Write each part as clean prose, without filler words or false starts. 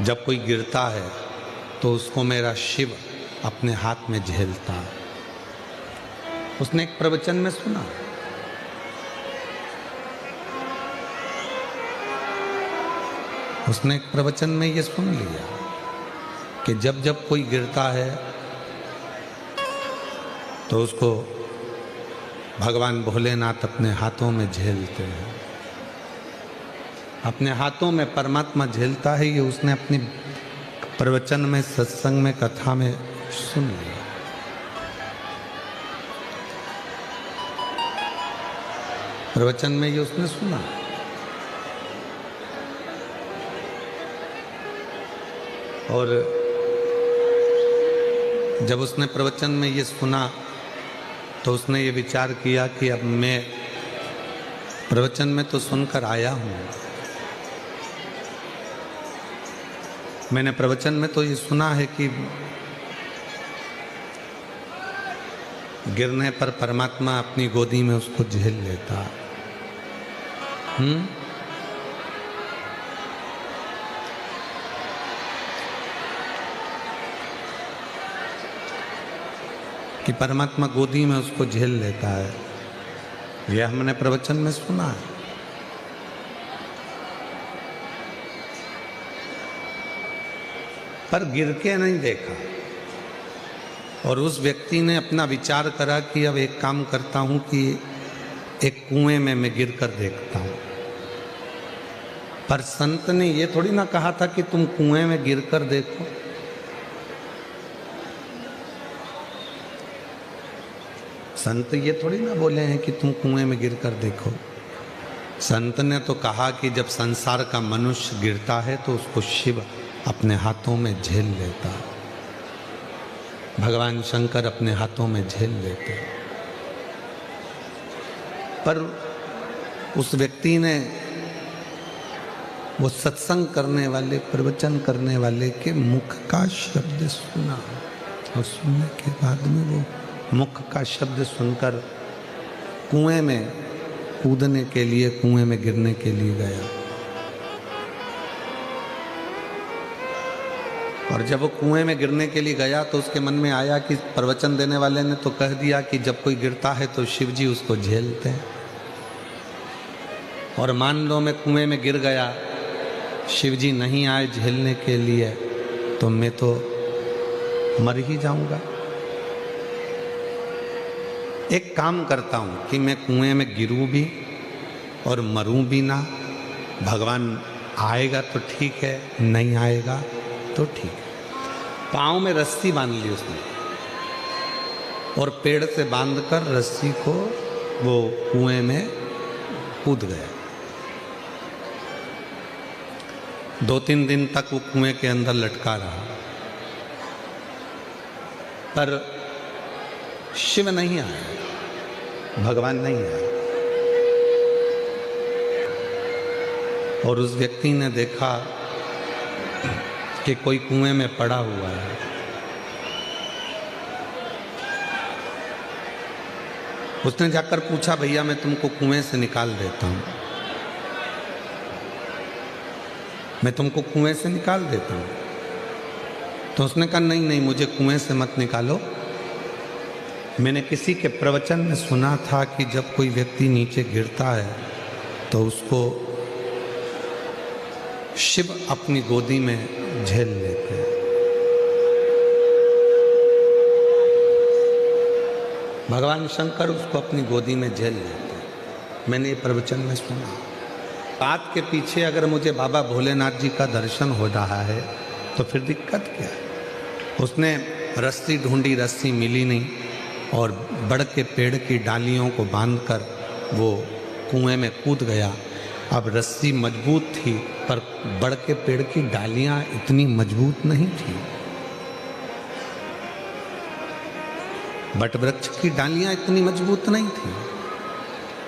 जब कोई गिरता है तो उसको मेरा शिव अपने हाथ में झेलता है। उसने एक प्रवचन में सुना, उसने एक प्रवचन में ये सुन लिया कि जब जब कोई गिरता है तो उसको भगवान भोलेनाथ अपने हाथों में झेलते हैं। अपने हाथों में परमात्मा झेलता है, ये उसने अपनी प्रवचन में, सत्संग में, कथा में सुन लिया। प्रवचन में ये उसने सुना। और जब उसने प्रवचन में ये सुना तो उसने ये विचार किया कि अब मैं प्रवचन में तो सुनकर आया हूँ, मैंने प्रवचन में तो ये सुना है कि गिरने पर परमात्मा अपनी गोदी में उसको झेल लेता। कि परमात्मा गोदी में उसको झेल लेता है, यह हमने प्रवचन में सुना है। पर गिर के नहीं देखा। और उस व्यक्ति ने अपना विचार करा कि अब एक काम करता हूं कि एक कुएं में मैं गिर कर देखता हूं। पर संत ने ये थोड़ी ना कहा था कि तुम कुएं में गिर कर देखो। संत ये थोड़ी ना बोले हैं कि तुम कुएं में गिर कर देखो। संत ने तो कहा कि जब संसार का मनुष्य गिरता है तो उसको शिव अपने हाथों में झेल लेता, भगवान शंकर अपने हाथों में झेल लेते। पर उस व्यक्ति ने वो सत्संग करने वाले, प्रवचन करने वाले के मुख का शब्द सुना, और सुनने के बाद में वो मुख का शब्द सुनकर कुएं में कूदने के लिए, कुएं में गिरने के लिए गया। और जब वो कुएं में गिरने के लिए गया तो उसके मन में आया कि प्रवचन देने वाले ने तो कह दिया कि जब कोई गिरता है तो शिव जी उसको झेलते हैं, और मान लो मैं कुएं में गिर गया, शिव जी नहीं आए झेलने के लिए, तो मैं तो मर ही जाऊंगा। एक काम करता हूं कि मैं कुएं में गिरूं भी और मरूं भी ना, भगवान आएगा तो ठीक है, नहीं आएगा तो ठीक है। पाँव में रस्सी बांध ली उसने और पेड़ से बांधकर रस्सी को वो कुएं में कूद गया। 2-3 दिन तक वो कुएं के अंदर लटका रहा, पर शिव नहीं आया, भगवान नहीं आया। और उस व्यक्ति ने देखा कि कोई कुएं में पड़ा हुआ है। उसने जाकर पूछा, भैया मैं तुमको कुएं से निकाल देता हूं, मैं तुमको कुएं से निकाल देता हूं। तो उसने कहा नहीं नहीं, मुझे कुएं से मत निकालो। मैंने किसी के प्रवचन में सुना था कि जब कोई व्यक्ति नीचे गिरता है तो उसको शिव अपनी गोदी में झेल लेते हैं। भगवान शंकर उसको अपनी गोदी में झेल लेते हैं। मैंने ये प्रवचन में सुना। बात के पीछे अगर मुझे बाबा भोलेनाथ जी का दर्शन हो रहा है तो फिर दिक्कत क्या है। उसने रस्सी ढूंढी, रस्सी मिली नहीं, और बड़ के पेड़ की डालियों को बांधकर वो कुएं में कूद गया। अब रस्सी मजबूत थी पर बड़ के पेड़ की डालियां इतनी मजबूत नहीं थी। बट वृक्ष की डालियां इतनी मजबूत नहीं थी।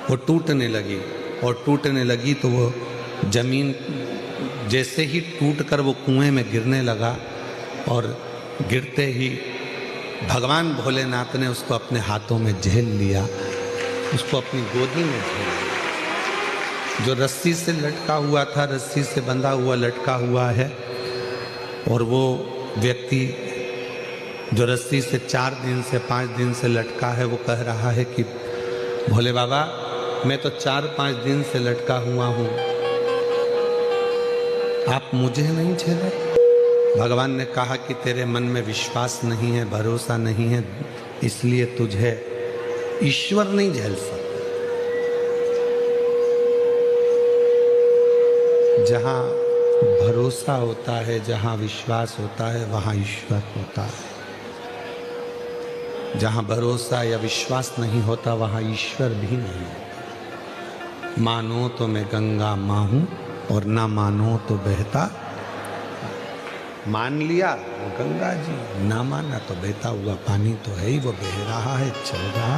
वो टूटने लगी, और टूटने लगी तो वो जमीन जैसे ही टूटकर वो कुएं में गिरने लगा, और गिरते ही भगवान भोलेनाथ ने उसको अपने हाथों में झेल लिया, उसको अपनी गोदी में झेल लिया। जो रस्सी से लटका हुआ था, रस्सी से बंधा हुआ लटका हुआ है, और वो व्यक्ति जो रस्सी से 4 दिन से 5 दिन से लटका है, वो कह रहा है कि भोले बाबा मैं तो 4-5 दिन से लटका हुआ हूँ, आप मुझे नहीं झेले। भगवान ने कहा कि तेरे मन में विश्वास नहीं है, भरोसा नहीं है, इसलिए तुझे ईश्वर नहीं झेल सकता। जहाँ भरोसा होता है, जहाँ विश्वास होता है, वहाँ ईश्वर होता है। जहाँ भरोसा या विश्वास नहीं होता, वहाँ ईश्वर भी नहीं होता। मानो तो मैं गंगा माँ हूँ और ना मानो तो बहता। मान लिया वो गंगा जी, ना माना तो बहता हुआ पानी तो है ही, वो बह रहा है, चल रहा।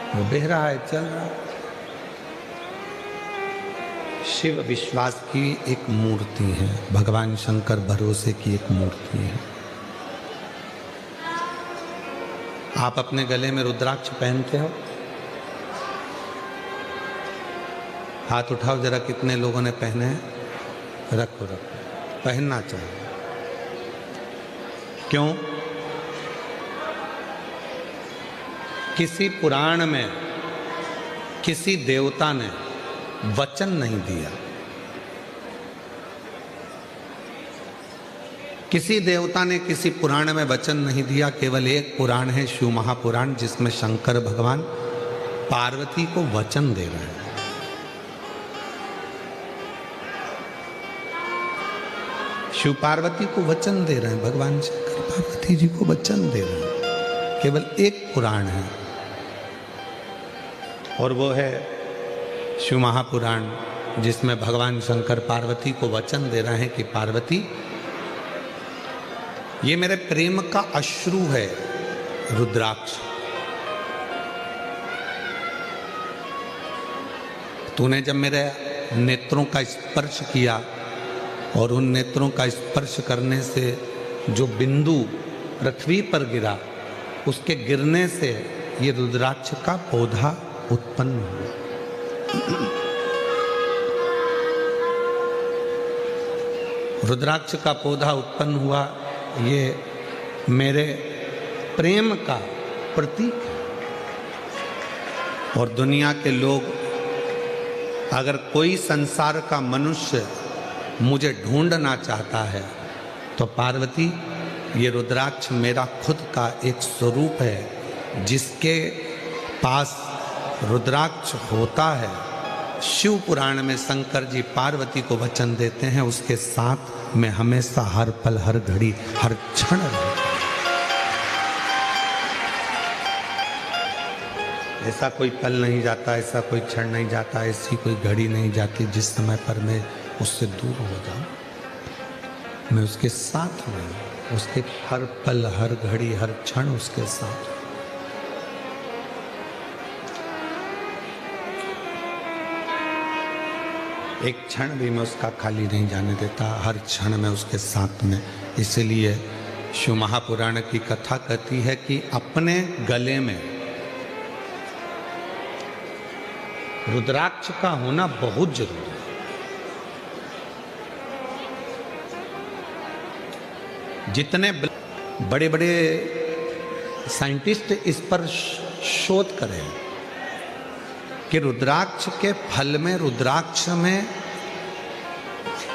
वो बह रहा है, चल रहा। शिव विश्वास की एक मूर्ति है, भगवान शंकर भरोसे की एक मूर्ति है। आप अपने गले में रुद्राक्ष पहनते हो? हाथ उठाओ जरा, कितने लोगों ने पहने हैं? रखो रखो, पहनना चाहिए। क्यों? किसी पुराण में किसी देवता ने वचन नहीं दिया, किसी देवता ने किसी पुराण में वचन नहीं दिया। केवल एक पुराण है, शिव महापुराण, जिसमें शंकर भगवान पार्वती को वचन दे रहे हैं। शिव पार्वती को वचन दे रहे हैं, भगवान शंकर पार्वती जी को वचन दे रहे हैं। केवल एक पुराण है और वो है शिव महापुराण, जिसमें भगवान शंकर पार्वती को वचन दे रहे हैं कि पार्वती, ये मेरे प्रेम का अश्रु है रुद्राक्ष। तूने जब मेरे नेत्रों का स्पर्श किया और उन नेत्रों का स्पर्श करने से जो बिंदु पृथ्वी पर गिरा, उसके गिरने से ये रुद्राक्ष का पौधा उत्पन्न हुआ। रुद्राक्ष का पौधा उत्पन्न हुआ, ये मेरे प्रेम का प्रतीक है। और दुनिया के लोग, अगर कोई संसार का मनुष्य मुझे ढूंढना चाहता है तो पार्वती, ये रुद्राक्ष मेरा खुद का एक स्वरूप है। जिसके पास रुद्राक्ष होता है, शिव पुराण में शंकर जी पार्वती को वचन देते हैं, उसके साथ मैं हमेशा हर पल, हर घड़ी, हर क्षण रहूं। ऐसा कोई पल नहीं जाता, ऐसा कोई क्षण नहीं जाता, ऐसी कोई घड़ी नहीं जाती जिस समय पर मैं उससे दूर हो जाऊं। मैं उसके साथ रहूं, उसके हर पल, हर घड़ी, हर क्षण उसके साथ। एक क्षण भी मैं उसका खाली नहीं जाने देता, हर क्षण में उसके साथ में। इसलिए शिव महापुराण की कथा कहती है कि अपने गले में रुद्राक्ष का होना बहुत जरूरी है। जितने बड़े बड़े साइंटिस्ट इस पर शोध करें कि रुद्राक्ष के फल में, रुद्राक्ष में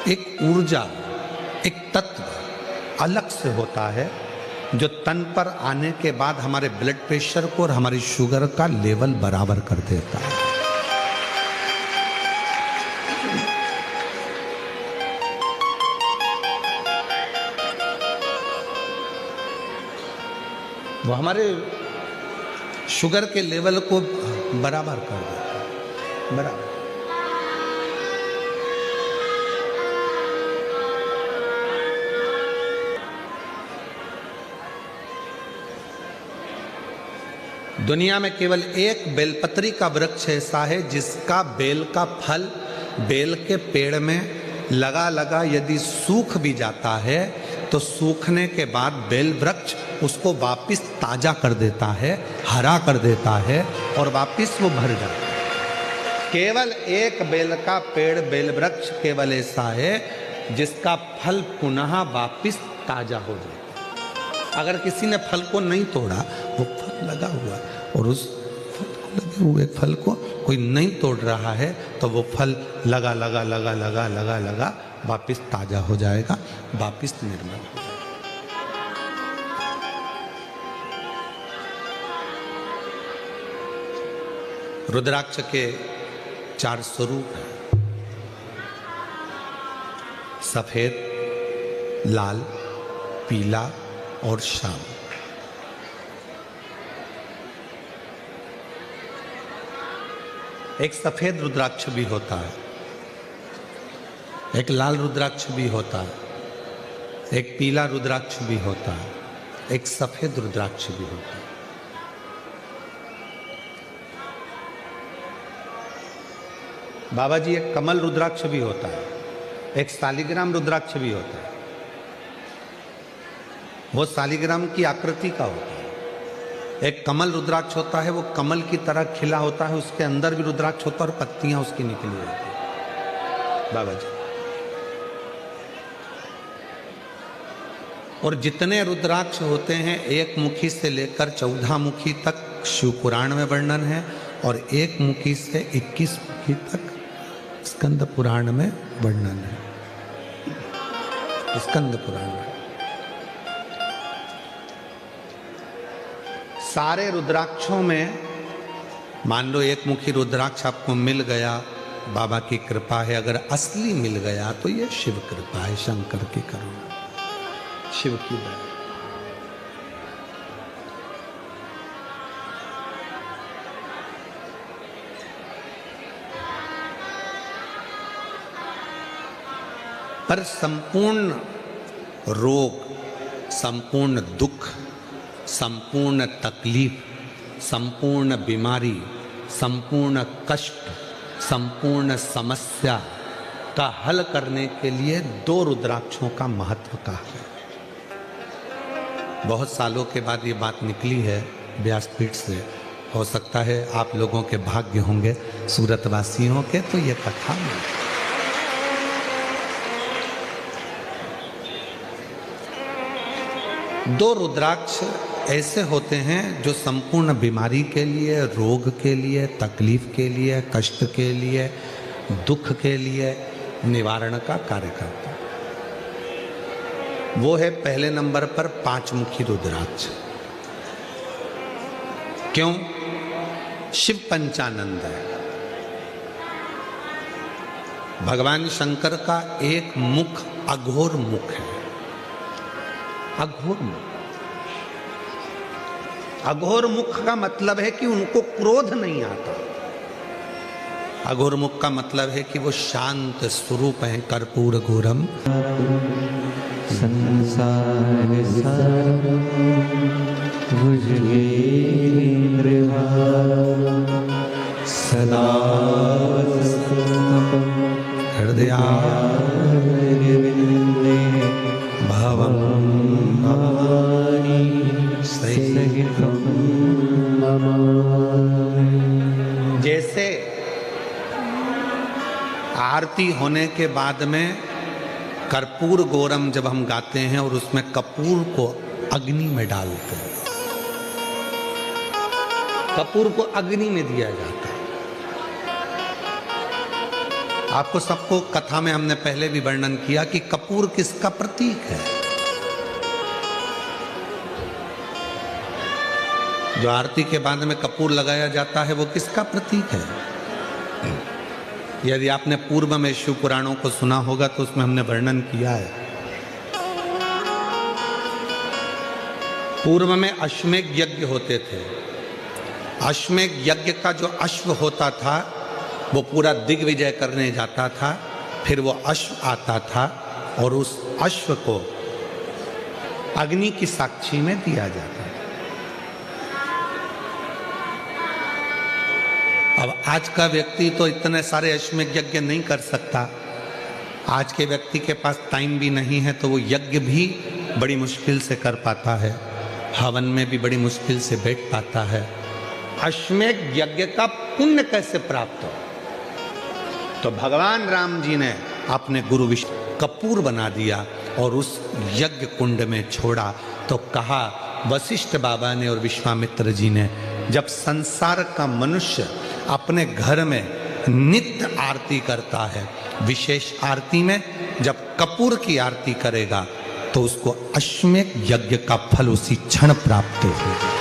एक ऊर्जा, एक तत्व अलग से होता है, जो तन पर आने के बाद हमारे ब्लड प्रेशर को और हमारी शुगर का लेवल बराबर कर देता है। वो हमारे शुगर के लेवल को बराबर कर देता है, बराबर। दुनिया में केवल एक बेलपत्री का वृक्ष ऐसा है जिसका बेल का फल बेल के पेड़ में लगा लगा यदि सूख भी जाता है तो सूखने के बाद बेल वृक्ष उसको वापस ताजा कर देता है, हरा कर देता है और वापस वो भर जाता है। केवल एक बेल का पेड़, बेल वृक्ष केवल ऐसा है जिसका फल पुनः वापिस ताजा हो जाए। अगर किसी ने फल को नहीं तोड़ा, वो फल लगा हुआ, और उस फल को लगे हुए फल को कोई नहीं तोड़ रहा है, तो वो फल लगा लगा लगा लगा लगा लगा वापिस ताजा हो जाएगा, वापिस निर्मल हो जाएगा। रुद्राक्ष के 4 स्वरूप हैं, सफेद, लाल, पीला और श्याम। एक सफेद रुद्राक्ष भी होता है, एक लाल रुद्राक्ष भी होता है, एक पीला रुद्राक्ष भी होता है, एक सफेद रुद्राक्ष भी होता है। बाबा जी, एक कमल रुद्राक्ष भी होता है, एक शालिग्राम रुद्राक्ष भी होता है। वो शालिग्राम की आकृति का होता है। एक कमल रुद्राक्ष होता है, वो कमल की तरह खिला होता है, उसके अंदर भी रुद्राक्ष होता है और पत्तियां उसकी निकली होती है। बाबा जी, और जितने रुद्राक्ष होते हैं, एक मुखी से लेकर 14 मुखी तक शिव पुराण में वर्णन है, और एक मुखी से 21 मुखी तक स्कंद पुराण में वर्णन है। स्कंद पुराण में सारे रुद्राक्षों में, मान लो एक मुखी रुद्राक्ष आपको मिल गया, बाबा की कृपा है। अगर असली मिल गया तो ये शिव कृपा है, शंकर की करुणा, शिव की दया। पर संपूर्ण रोग, संपूर्ण दुख, संपूर्ण तकलीफ, संपूर्ण बीमारी, संपूर्ण कष्ट, संपूर्ण समस्या का हल करने के लिए 2 रुद्राक्षों का महत्व कहा है। बहुत सालों के बाद ये बात निकली है व्यासपीठ से। हो सकता है आप लोगों के भाग्य होंगे, सूरतवासियों के, तो ये कथा में 2 रुद्राक्ष ऐसे होते हैं जो संपूर्ण बीमारी के लिए, रोग के लिए, तकलीफ के लिए, कष्ट के लिए, दुख के लिए निवारण का कार्य करते हैं। वो है पहले नंबर पर 5 मुखी रुद्राक्ष। क्यों? शिव पंचानंद है। भगवान शंकर का एक मुख अघोर मुख है। अघोर मुख, अघोर मुख का मतलब है कि उनको क्रोध नहीं आता। अघोर मुख का मतलब है कि वो शांत स्वरूप हैं। कर्पूर घोरम संसार सदा हृदय भावम सहितम। जैसे आरती होने के बाद में कर्पूर गौरम जब हम गाते हैं और उसमें कपूर को अग्नि में डालते हैं, कपूर को अग्नि में दिया जाता है। आपको सबको कथा में हमने पहले भी वर्णन किया कि कपूर किसका प्रतीक है। जो आरती के बाद में कपूर लगाया जाता है वो किसका प्रतीक है? यदि आपने पूर्व में शिव पुराणों को सुना होगा तो उसमें हमने वर्णन किया है। पूर्व में अश्वमेध यज्ञ होते थे। अश्वमेध यज्ञ का जो अश्व होता था वो पूरा दिग्विजय करने जाता था। फिर वो अश्व आता था और उस अश्व को अग्नि की साक्षी में दिया जाता था। अब आज का व्यक्ति तो इतने सारे अश्वमेध यज्ञ नहीं कर सकता। आज के व्यक्ति के पास टाइम भी नहीं है, तो वो यज्ञ भी बड़ी मुश्किल से कर पाता है, हवन में भी बड़ी मुश्किल से बैठ पाता है। अश्वमेध यज्ञ का पुण्य कैसे प्राप्त हो? तो भगवान राम जी ने अपने गुरु विष्णु कपूर बना दिया और उस यज्ञ कुंड में छोड़ा। तो कहा वशिष्ठ बाबा ने और विश्वामित्र जी ने, जब संसार का मनुष्य अपने घर में नित्य आरती करता है, विशेष आरती में जब कपूर की आरती करेगा तो उसको अश्वमेध यज्ञ का फल उसी क्षण प्राप्त होगा।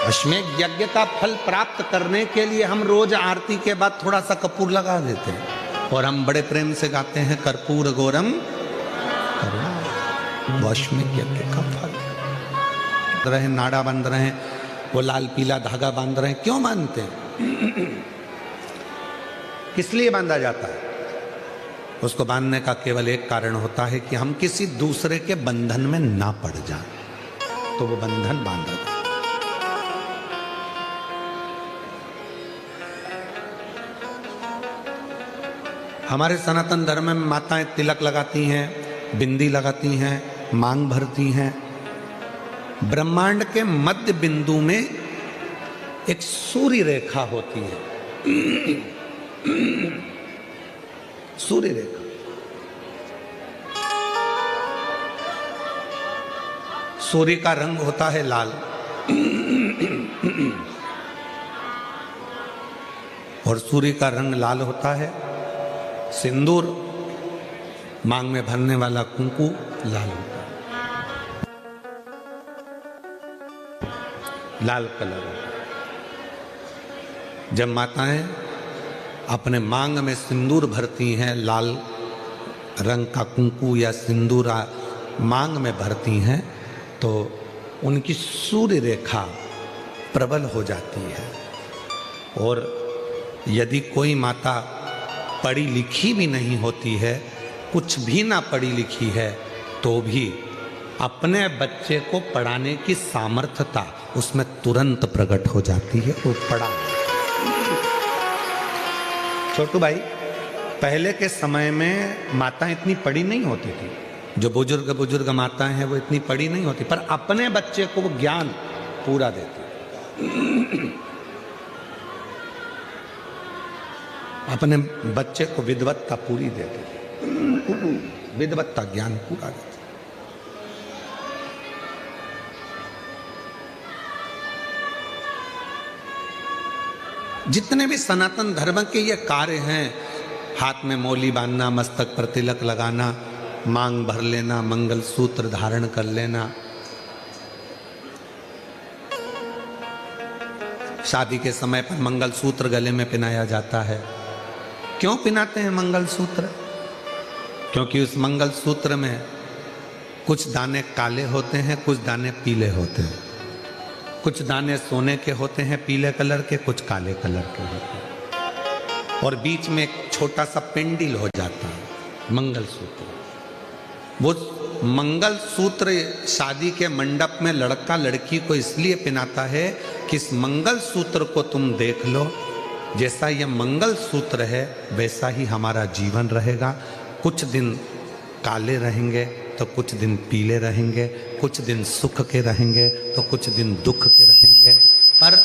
अश्वमेध यज्ञ का फल प्राप्त करने के लिए हम रोज आरती के बाद थोड़ा सा कपूर लगा देते हैं और हम बड़े प्रेम से गाते हैं कर्पूर गौरम करुणा। वो अश्वमेध यज्ञ का फल रहे, नाड़ा बांध रहे हैं, वो लाल पीला धागा बांध रहे हैं, क्यों बांधते हैं? किस लिए बांधा जाता है? उसको बांधने का केवल एक कारण होता है कि हम किसी दूसरे के बंधन में ना पड़ जाएं, तो वो बंधन बांधा जाता है। हमारे सनातन धर्म में माताएं तिलक लगाती हैं, बिंदी लगाती हैं, मांग भरती हैं। ब्रह्मांड के मध्य बिंदु में एक सूर्य रेखा होती है, सूर्य रेखा। सूर्य का रंग होता है लाल और सूर्य का रंग लाल होता है। सिंदूर, मांग में भरने वाला कुंकू लाल होता है, लाल कलर। जब माताएं अपने मांग में सिंदूर भरती हैं, लाल रंग का कुंकू या सिंदूर मांग में भरती हैं, तो उनकी सूर्य रेखा प्रबल हो जाती है। और यदि कोई माता पढ़ी लिखी भी नहीं होती है, कुछ भी ना पढ़ी लिखी है, तो भी अपने बच्चे को पढ़ाने की सामर्थ्यता उसमें तुरंत प्रकट हो जाती है। वो पढ़ा। छोटू भाई, पहले के समय में माताएं इतनी पढ़ी नहीं होती थी। जो बुजुर्ग माताएं हैं वो इतनी पढ़ी नहीं होती, पर अपने बच्चे को वो ज्ञान पूरा देती, अपने बच्चे को विद्वत्ता पूरी देती, विद्वत्ता ज्ञान पूरा देती। जितने भी सनातन धर्म के ये कार्य हैं, हाथ में मौली बांधना, मस्तक पर तिलक लगाना, मांग भर लेना, मंगल सूत्र धारण कर लेना, शादी के समय पर मंगल सूत्र गले में पहनाया जाता है। क्यों पहनाते हैं मंगल सूत्र? क्योंकि उस मंगल सूत्र में कुछ दाने काले होते हैं, कुछ दाने पीले होते हैं। कुछ दाने सोने के होते हैं पीले कलर के, कुछ काले कलर के होते हैं, और बीच में एक छोटा सा पेंडिल हो जाता है मंगल सूत्र। वो मंगल सूत्र शादी के मंडप में लड़का लड़की को इसलिए पहनाता है कि इस मंगल सूत्र को तुम देख लो, जैसा यह मंगल सूत्र है वैसा ही हमारा जीवन रहेगा। कुछ दिन काले रहेंगे तो कुछ दिन पीले रहेंगे, कुछ दिन सुख के रहेंगे तो कुछ दिन दुख के रहेंगे। पर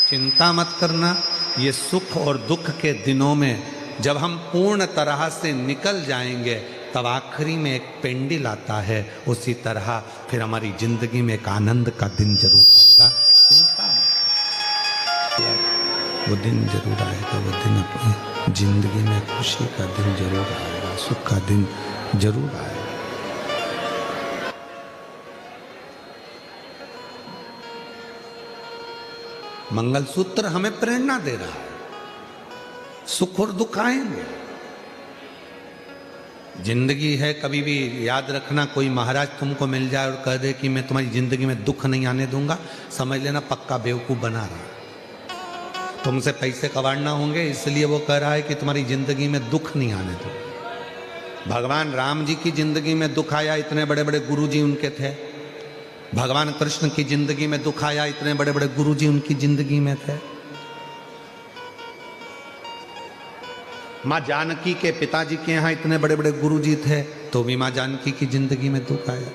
चिंता मत करना, ये सुख और दुख के दिनों में जब हम पूर्ण तरह से निकल जाएंगे तब आखिरी में एक पेंडिल आता है। उसी तरह फिर हमारी जिंदगी में एक आनंद का दिन जरूर आएगा। चिंता मत, वो दिन जरूर आएगा। वो दिन अपनी जिंदगी में खुशी का दिन जरूर आएगा, सुख का दिन जरूर आएगा। मंगलसूत्र हमें प्रेरणा दे रहा है। सुख और दुख आएंगे, जिंदगी है। कभी भी याद रखना, कोई महाराज तुमको मिल जाए और कह दे कि मैं तुम्हारी जिंदगी में दुख नहीं आने दूंगा, समझ लेना पक्का बेवकूफ बना रहा है। तुमसे पैसे कमाना होंगे इसलिए वो कह रहा है कि तुम्हारी जिंदगी में दुख नहीं आने दो। भगवान राम जी की जिंदगी में दुख आया, इतने बड़े बड़े गुरु जी उनके थे। भगवान कृष्ण की जिंदगी में दुख आया, इतने बड़े बड़े गुरु जी उनकी जिंदगी में थे। माँ जानकी के पिताजी के यहाँ इतने बड़े बड़े गुरु जी थे, तो भी माँ जानकी की जिंदगी में दुख आया।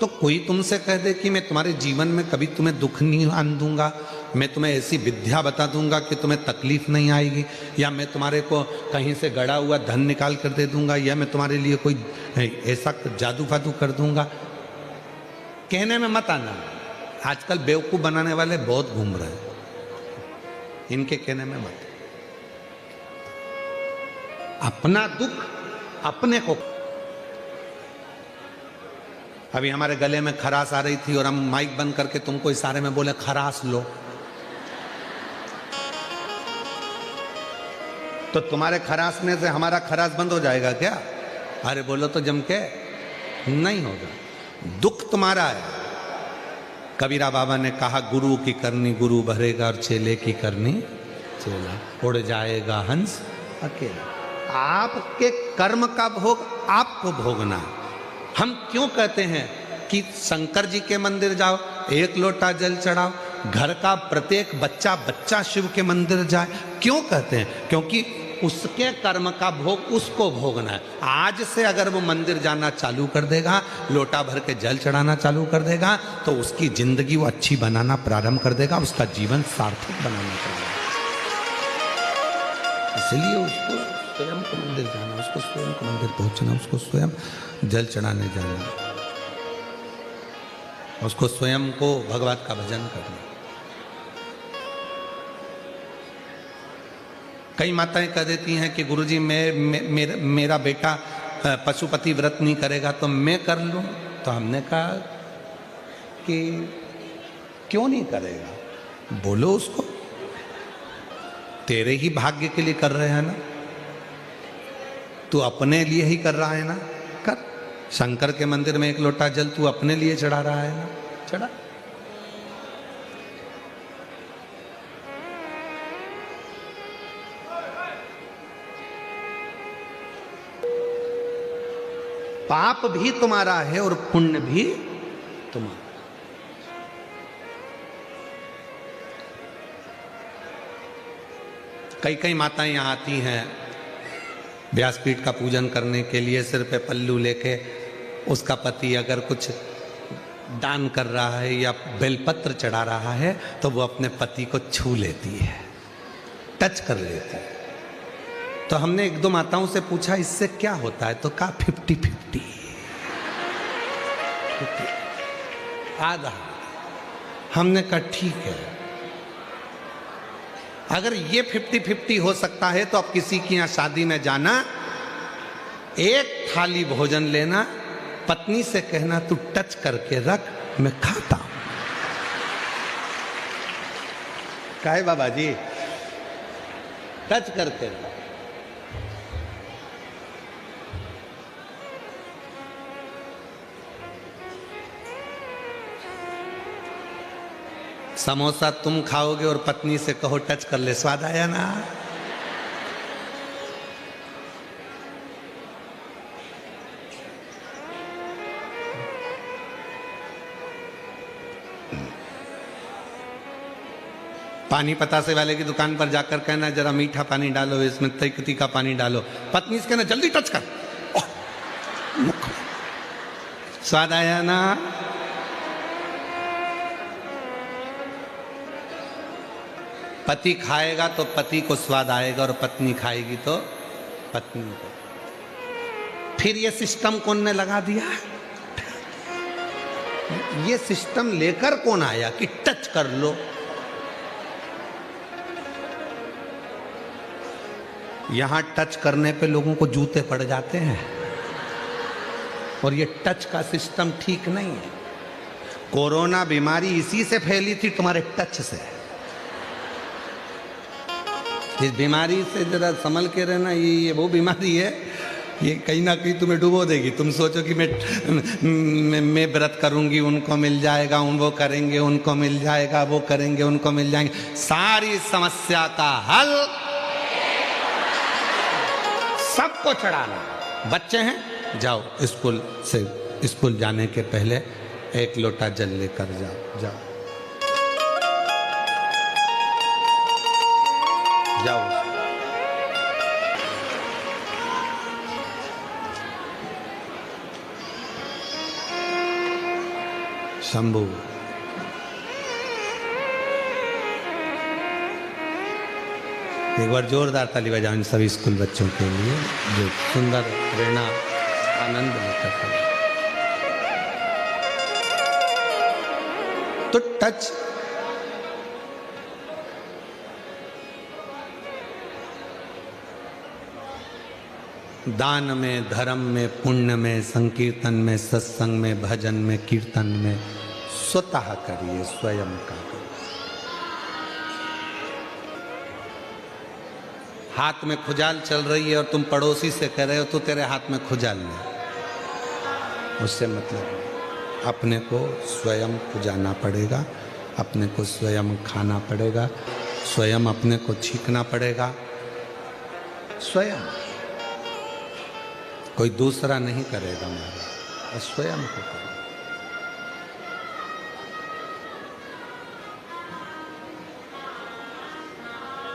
तो कोई तुमसे कह दे कि मैं तुम्हारे जीवन में कभी तुम्हें दुख नहीं आने दूंगा, मैं तुम्हें ऐसी विद्या बता दूंगा कि तुम्हें तकलीफ नहीं आएगी, या मैं तुम्हारे को कहीं से गड़ा हुआ धन निकाल कर दे दूंगा, या मैं तुम्हारे लिए कोई ऐसा जादू फादू कर दूंगा, कहने में मत आना। आजकल बेवकूफ बनाने वाले बहुत घूम रहे हैं, इनके कहने में मत। अपना दुख अपने को। अभी हमारे गले में खराश आ रही थी और हम माइक बंद करके तुमको इशारे में बोले खराश लो, तो तुम्हारे खराशने से हमारा खराश बंद हो जाएगा क्या? अरे बोलो तो जम के, नहीं होगा। दुख तुम्हारा है। कबीरा बाबा ने कहा गुरु की करनी गुरु भरेगा और चेले की करनी चेला, उड़ जाएगा हंस अकेला। आपके कर्म का भोग आपको भोगना। हम क्यों कहते हैं कि शंकर जी के मंदिर जाओ, एक लोटा जल चढ़ाओ, घर का प्रत्येक बच्चा शिव के मंदिर जाए? क्यों कहते हैं? क्योंकि उसके कर्म का भोग उसको भोगना है। आज से अगर वो मंदिर जाना चालू कर देगा, लोटा भर के जल चढ़ाना चालू कर देगा, तो उसकी जिंदगी वो अच्छी बनाना प्रारंभ कर देगा, उसका जीवन सार्थक बनाना चाहिए। इसलिए उसको स्वयं को मंदिर जाना, उसको स्वयं को मंदिर पहुंचना, उसको स्वयं जल चढ़ाने जाना, उसको स्वयं को भगवत का भजन करना। कई माताएं कह देती हैं कि गुरुजी मेरा बेटा पशुपति व्रत नहीं करेगा तो मैं कर लूं। तो हमने कहा कि क्यों नहीं करेगा? बोलो उसको, तेरे ही भाग्य के लिए कर रहे हैं ना, तू अपने लिए ही कर रहा है ना, कर। शंकर के मंदिर में एक लोटा जल तू अपने लिए चढ़ा रहा है ना, चढ़ा। पाप भी तुम्हारा है और पुण्य भी तुम्हारा। कई कई माताएं यहाँ आती हैं व्यासपीठ का पूजन करने के लिए, सिर पे पल्लू लेके। उसका पति अगर कुछ दान कर रहा है या बेलपत्र चढ़ा रहा है तो वो अपने पति को छू लेती है, टच कर लेती है। तो हमने एक दो माताओं से पूछा इससे क्या होता है, तो कहा 50-50 आधा। हमने कहा ठीक है, अगर ये 50-50 हो सकता है तो अब किसी की यहां शादी में जाना, एक थाली भोजन लेना, पत्नी से कहना तू टच करके रख, मैं खाता हूं। काहे बाबा जी, टच करके रख। समोसा तुम खाओगे और पत्नी से कहो टच कर ले, स्वाद आया ना? पानी पतासे वाले की दुकान पर जाकर कहना जरा मीठा पानी डालो, इसमें तिक्की का पानी डालो। पत्नी से कहना जल्दी टच कर, स्वाद आया ना? पति खाएगा तो पति को स्वाद आएगा और पत्नी खाएगी तो पत्नी को। फिर ये सिस्टम कौन ने लगा दिया? ये सिस्टम लेकर कौन आया कि टच कर लो? यहां टच करने पे लोगों को जूते पड़ जाते हैं, और ये टच का सिस्टम ठीक नहीं है। कोरोना बीमारी इसी से फैली थी, तुम्हारे टच से। इस बीमारी से जरा संभल के रहना, ये वो बीमारी है, ये कहीं ना कहीं तुम्हें डुबो देगी। तुम सोचो कि मैं व्रत करूंगी उनको मिल जाएगा, वो करेंगे उनको मिल जाएगा, वो करेंगे उनको मिल जाएंगे। सारी समस्या का हल सबको चढ़ाना। बच्चे हैं, जाओ स्कूल जाने के पहले एक लोटा जल लेकर जाओ। शंभू। एक बार जोरदार ताली बजाओ इन सभी स्कूल बच्चों के लिए जो सुंदर प्रेरणा आनंद लेकर थे। तो टच दान में, धर्म में, पुण्य में, संकीर्तन में, सत्संग में, भजन में, कीर्तन में स्वतः करिए, स्वयं का करिए। हाथ में खुजाल चल रही है और तुम पड़ोसी से कह रहे हो तो तेरे हाथ में खुजाल नहीं, उससे मतलब नहीं। अपने को स्वयं खुजाना पड़ेगा, अपने को स्वयं खाना पड़ेगा, स्वयं अपने को छींकना पड़ेगा, स्वयं। कोई दूसरा नहीं करेगा हमारा, स्वयं को करेगा।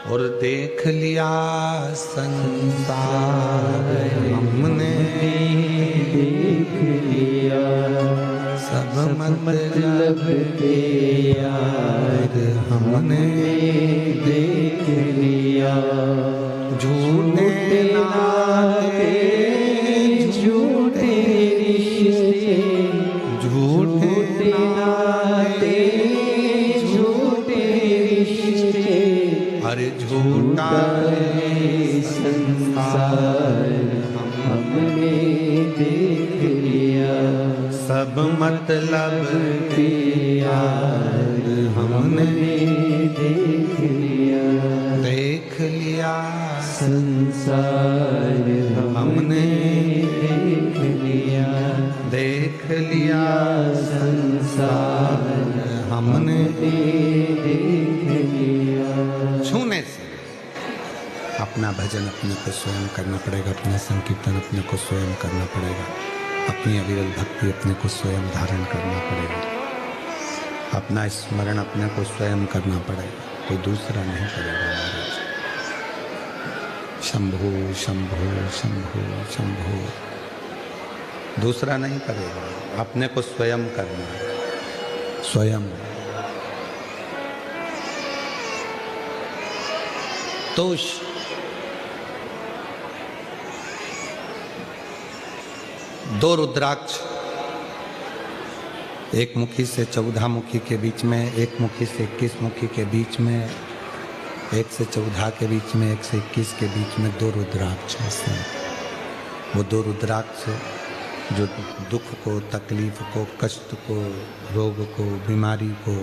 और देख लिया संसार हमने, देख लिया सब मतलब के यार हमने, देख लिया झूठे नाते, झूठे रिश्ते, झूठे नाते, झूठे रिश्ते, अरे झूठा संसार हमने देख लिया, सब मतलब के यार हमने देख लिया, देख लिया संसार हमने देख लिया, देख लिया संसार हमने देख लिया। छूने से अपना भजन अपने को स्वयं करना पड़ेगा, अपना संकीर्तन अपने को स्वयं करना पड़ेगा, अपनी अविरल भक्ति अपने को स्वयं धारण करना पड़ेगा, अपना स्मरण अपने को स्वयं करना पड़ेगा, कोई दूसरा नहीं करेगा महाराज। शंभु शंभु शंभु शंभु, दूसरा नहीं करेगा, अपने को स्वयं करना है, स्वयं। तो दो रुद्राक्ष, एक मुखी से 14 मुखी के बीच में, एक मुखी से 21 मुखी के बीच में, एक से 14 के बीच में, एक से 21 के बीच में दो रुद्राक्ष हैं। वो दो रुद्राक्ष जो दुख को, तकलीफ को, कष्ट को, रोग को, बीमारी को,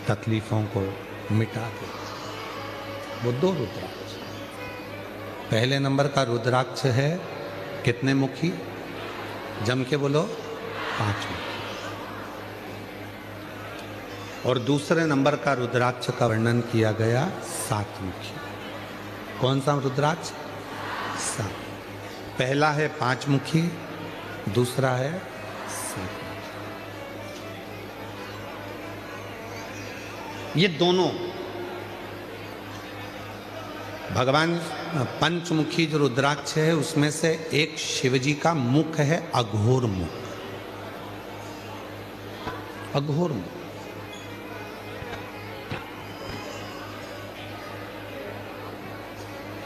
तकलीफों को मिटा दे, वो दो रुद्राक्ष। पहले नंबर का रुद्राक्ष है कितने मुखी? जम के बोलो, 5 मुखी। और दूसरे नंबर का रुद्राक्ष का वर्णन किया गया 7 मुखी। कौन सा रुद्राक्ष? 7। पहला है 5 मुखी, दूसरा है 7 मुखी। ये दोनों भगवान पंचमुखी जो रुद्राक्ष है उसमें से एक शिवजी का मुख है अघोर मुख, अघोर मुख।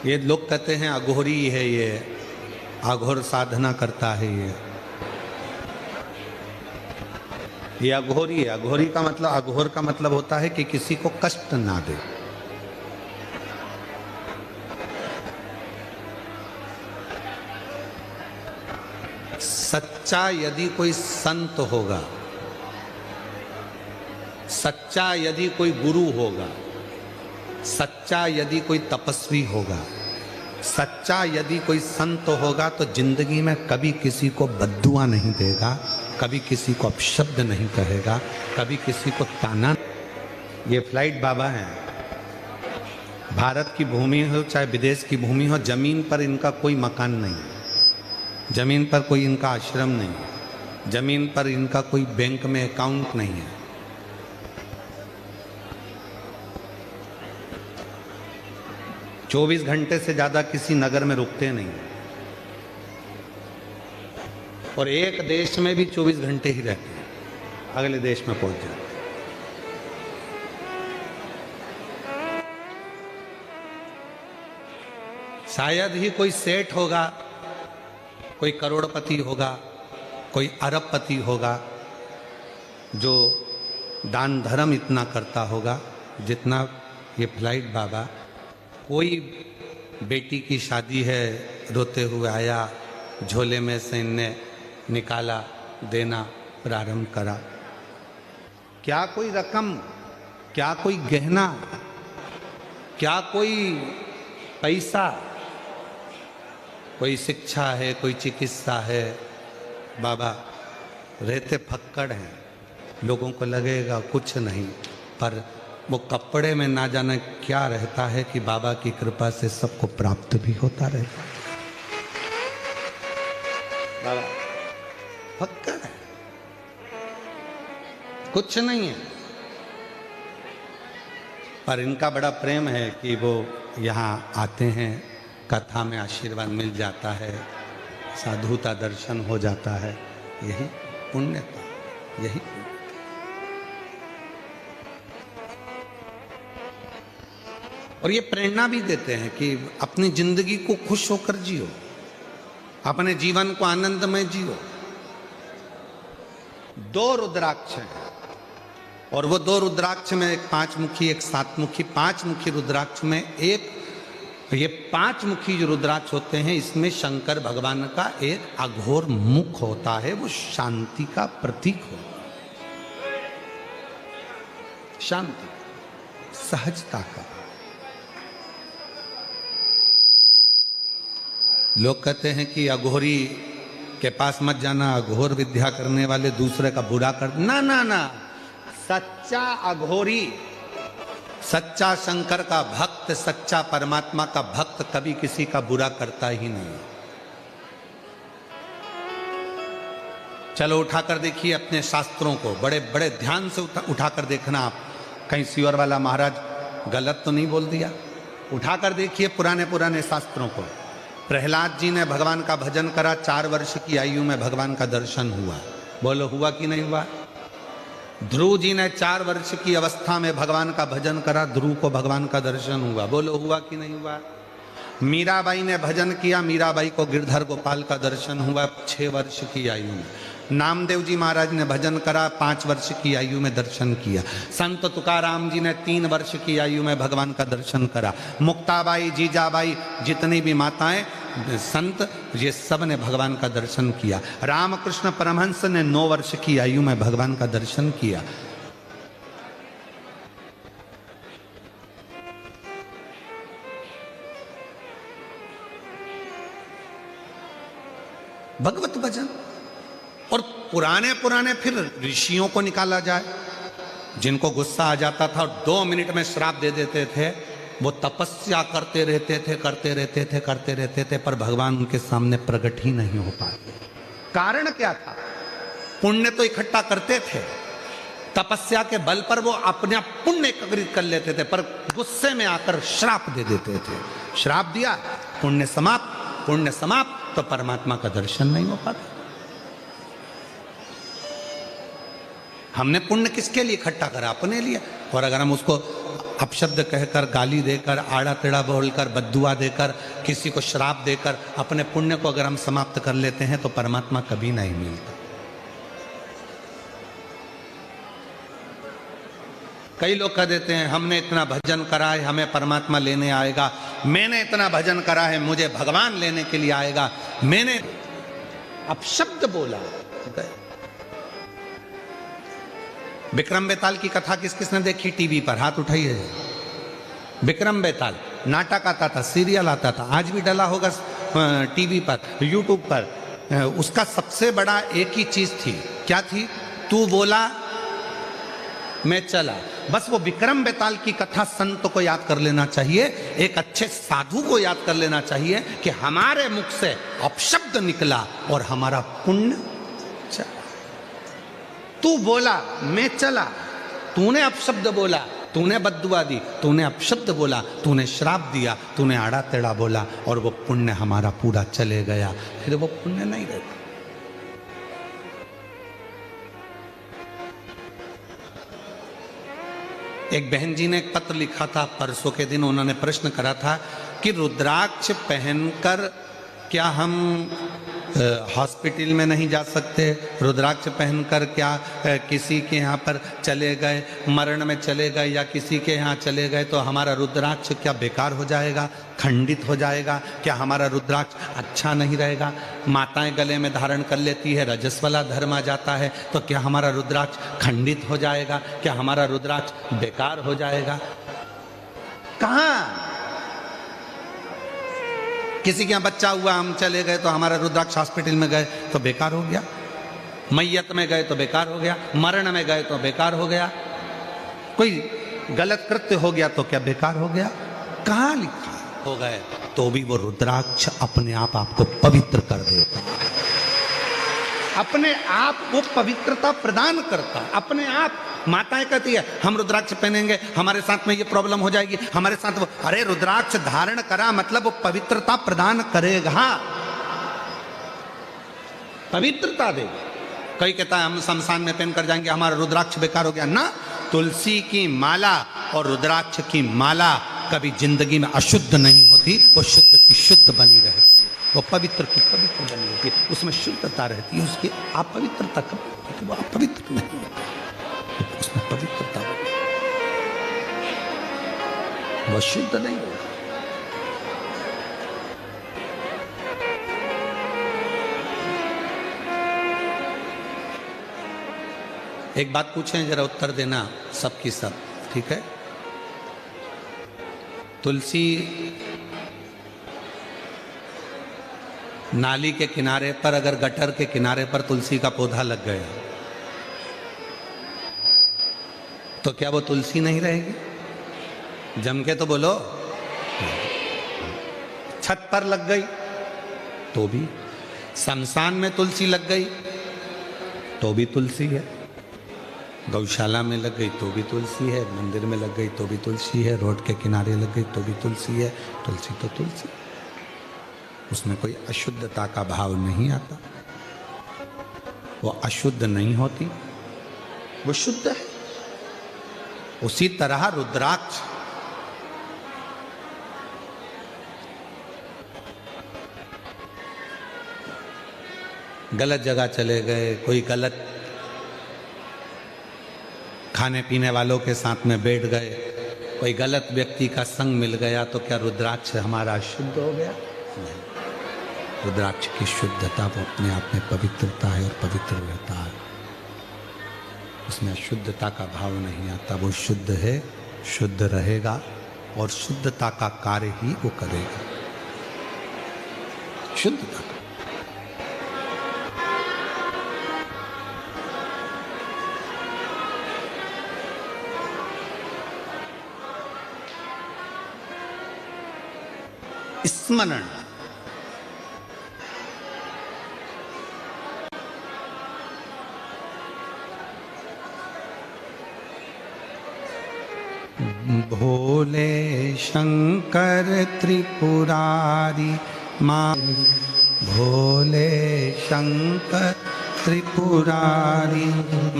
ये लोग कहते हैं अघोरी है, ये अघोर साधना करता है, ये अघोरी है। अघोरी का मतलब, अघोर का मतलब होता है कि किसी को कष्ट ना दे। सच्चा यदि कोई संत होगा, सच्चा यदि कोई गुरु होगा, सच्चा यदि कोई तपस्वी होगा, सच्चा यदि कोई संत होगा तो जिंदगी में कभी किसी को बद्दुआ नहीं देगा, कभी किसी को अपशब्द नहीं कहेगा, कभी किसी को ताना। ये फ्लाइट बाबा हैं, भारत की भूमि हो चाहे विदेश की भूमि हो, जमीन पर इनका कोई मकान नहीं है, जमीन पर कोई इनका आश्रम नहीं है, जमीन पर इनका कोई बैंक में अकाउंट नहीं है। 24 घंटे से ज्यादा किसी नगर में रुकते नहीं, और एक देश में भी 24 घंटे ही रहते हैं। अगले देश में पहुंच जाते। शायद ही कोई सेठ होगा, कोई करोड़पति होगा, कोई अरबपति होगा जो दान धर्म इतना करता होगा जितना ये फ्लाइट बाबा। कोई बेटी की शादी है, रोते हुए आया, झोले में से इनने निकाला, देना प्रारंभ करा। क्या कोई रकम, क्या कोई गहना, क्या कोई पैसा, कोई शिक्षा है, कोई चिकित्सा है, बाबा रहते फक्कड़ हैं। लोगों को लगेगा कुछ नहीं, पर वो कपड़े में ना जाने क्या रहता है कि बाबा की कृपा से सबको प्राप्त भी होता रहता है। बाबा फक्कड़ है, कुछ नहीं है, पर इनका बड़ा प्रेम है कि वो यहाँ आते हैं, कथा में आशीर्वाद मिल जाता है, साधुता दर्शन हो जाता है। यही पुण्यता, यही पुण्य। और ये प्रेरणा भी देते हैं कि अपनी जिंदगी को खुश होकर जियो, अपने जीवन को आनंदमय जियो। 2 रुद्राक्ष हैं और वो 2 रुद्राक्ष में एक 5 मुखी, एक 7 मुखी। 5 मुखी रुद्राक्ष में एक, ये 5 मुखी जो रुद्राक्ष होते हैं, इसमें शंकर भगवान का एक अघोर मुख होता है, वो शांति का प्रतीक हो, शांति, सहजता का। लोग कहते हैं कि अघोरी के पास मत जाना, अघोर विद्या करने वाले दूसरे का बुरा कर, ना ना ना। सच्चा अघोरी, सच्चा शंकर का भक्त, सच्चा परमात्मा का भक्त कभी किसी का बुरा करता ही नहीं। चलो उठाकर देखिए अपने शास्त्रों को, बड़े बड़े ध्यान से उठाकर देखना आप, कहीं सियोर वाला महाराज गलत तो नहीं बोल दिया। उठाकर देखिए पुराने पुराने शास्त्रों को। प्रहलाद जी ने भगवान का भजन करा, 4 वर्ष की आयु में भगवान का दर्शन हुआ। बोलो हुआ कि नहीं हुआ? ध्रुव जी ने 4 वर्ष की अवस्था में भगवान का भजन करा, ध्रुव को भगवान का दर्शन हुआ। बोलो हुआ कि नहीं हुआ? मीराबाई ने भजन किया, मीराबाई को गिरधर गोपाल का दर्शन हुआ 6 वर्ष की आयु में। नामदेव जी महाराज ने भजन करा, 5 वर्ष की आयु में दर्शन किया। संत तुकाराम जी ने 3 वर्ष की आयु में भगवान का दर्शन करा। मुक्ताबाई, जीजाबाई, जितनी भी माताएं संत, ये सब ने भगवान का दर्शन किया। रामकृष्ण परमहंस ने 9 वर्ष की आयु में भगवान का दर्शन किया। भगवत भजन। और पुराने पुराने फिर ऋषियों को निकाला जाए, जिनको गुस्सा आ जाता था और 2 मिनट में श्राप दे देते थे, वो तपस्या करते रहते थे, पर भगवान उनके सामने प्रकट ही नहीं हो पाते। कारण क्या था? पुण्य तो इकट्ठा करते थे, तपस्या के बल पर वो अपने पुण्य एकत्रित कर लेते थे, पर गुस्से में आकर श्राप दे देते थे। श्राप दिया, पुण्य समाप्त, पुण्य समाप्त, तो परमात्मा का दर्शन नहीं हो पाता। हमने पुण्य किसके लिए इकट्ठा करा? अपने लिए। और अगर हम उसको अपशब्द कहकर, गाली देकर, आड़ा टेढ़ा बोलकर, बद्दुआ देकर, किसी को श्राप देकर अपने पुण्य को अगर हम समाप्त कर लेते हैं तो परमात्मा कभी नहीं मिलता। कई लोग कह देते हैं हमने इतना भजन करा है, हमें परमात्मा लेने आएगा। मैंने इतना भजन करा है, मुझे भगवान लेने के लिए आएगा। मैंने अपशब्द बोला। विक्रम बेताल की कथा किस किसने देखी टीवी पर? हाथ उठाइए। विक्रम बेताल नाटक आता था, सीरियल आता था, आज भी डला होगा टीवी पर, यूट्यूब पर। उसका सबसे बड़ा एक ही चीज थी, क्या थी? तू बोला मैं चला। बस वो विक्रम बेताल की कथा संत को याद कर लेना चाहिए, एक अच्छे साधु को याद कर लेना चाहिए कि हमारे मुख से अपशब्द निकला और हमारा पुण्य चला। तू बोला मैं चला, तूने अपशब्द बोला, तूने बद्दुआ दी, तूने अपशब्द बोला, तूने श्राप दिया, तूने आड़ा टेढ़ा बोला, और वो पुण्य हमारा पूरा चले गया। फिर वो पुण्य नहीं रहता। एक बहन जी ने एक पत्र लिखा था परसों के दिन, उन्होंने प्रश्न करा था कि रुद्राक्ष पहनकर क्या हम हॉस्पिटल में नहीं जा सकते, रुद्राक्ष पहनकर क्या किसी के यहाँ पर चले गए, मरण में चले गए या किसी के यहाँ चले गए तो हमारा रुद्राक्ष क्या बेकार हो जाएगा, खंडित हो जाएगा, क्या हमारा रुद्राक्ष अच्छा नहीं रहेगा। माताएं गले में धारण कर लेती है, रजस्वला धर्म आ जाता है तो क्या हमारा रुद्राक्ष खंडित हो जाएगा, क्या हमारा रुद्राक्ष बेकार हो जाएगा। कहाँ किसी के यहाँ बच्चा हुआ, हम चले गए तो हमारा रुद्राक्ष हॉस्पिटल में गए तो बेकार हो गया, मैयत में गए तो बेकार हो गया, मरण में गए तो बेकार हो गया, कोई गलत कृत्य हो गया तो क्या बेकार हो गया। कहाँ लिखा हो गए तो भी वो रुद्राक्ष अपने आप आपको पवित्र कर देता, अपने आप को पवित्रता प्रदान करता, अपने आप। माताएं कहती है हम रुद्राक्ष पहनेंगे हमारे साथ में ये प्रॉब्लम हो जाएगी, हमारे साथ वो, अरे रुद्राक्ष धारण करा मतलब वो पवित्रता प्रदान करेगा, पवित्रता देगा। कोई कहता है हम शमशान में पहन कर जाएंगे हमारा रुद्राक्ष बेकार हो गया ना। तुलसी की माला और रुद्राक्ष की माला कभी जिंदगी में अशुद्ध नहीं होती, वो शुद्ध की शुद्ध बनी रहती है, वो पवित्र की पवित्र बनी रहती है, उसमें शुद्धता रहती है, उसकी अपवित्रता कभी वो अपवित्र नहीं होता, उसमें पवित्रता बनी, वो शुद्ध नहीं होता। एक बात पूछें, जरा उत्तर देना सबकी सब, ठीक है। तुलसी नाली के किनारे पर, अगर गटर के किनारे पर तुलसी का पौधा लग गया तो क्या वो तुलसी नहीं रहेगी? जम के तो बोलो। छत पर लग गई तो भी, शमशान में तुलसी लग गई तो भी तुलसी है, गौशाला में लग गई तो भी तुलसी है, मंदिर में लग गई तो भी तुलसी है, रोड के किनारे लग गई तो भी तुलसी है। तुलसी तो तुलसी, उसमें कोई अशुद्धता का भाव नहीं आता, वो अशुद्ध नहीं होती, वो शुद्ध है। उसी तरह रुद्राक्ष गलत जगह चले गए, कोई गलत खाने पीने वालों के साथ में बैठ गए, कोई गलत व्यक्ति का संग मिल गया तो क्या रुद्राक्ष हमारा शुद्ध हो गया? नहीं, रुद्राक्ष की शुद्धता वो अपने आप में पवित्रता है और पवित्र रहता है, उसमें अशुद्धता का भाव नहीं आता, वो शुद्ध है, शुद्ध रहेगा और शुद्धता का कार्य ही वो करेगा, शुद्धता का। स्मरण, भोले शंकर त्रिपुरारी माँ, भोले शंकर त्रिपुरारी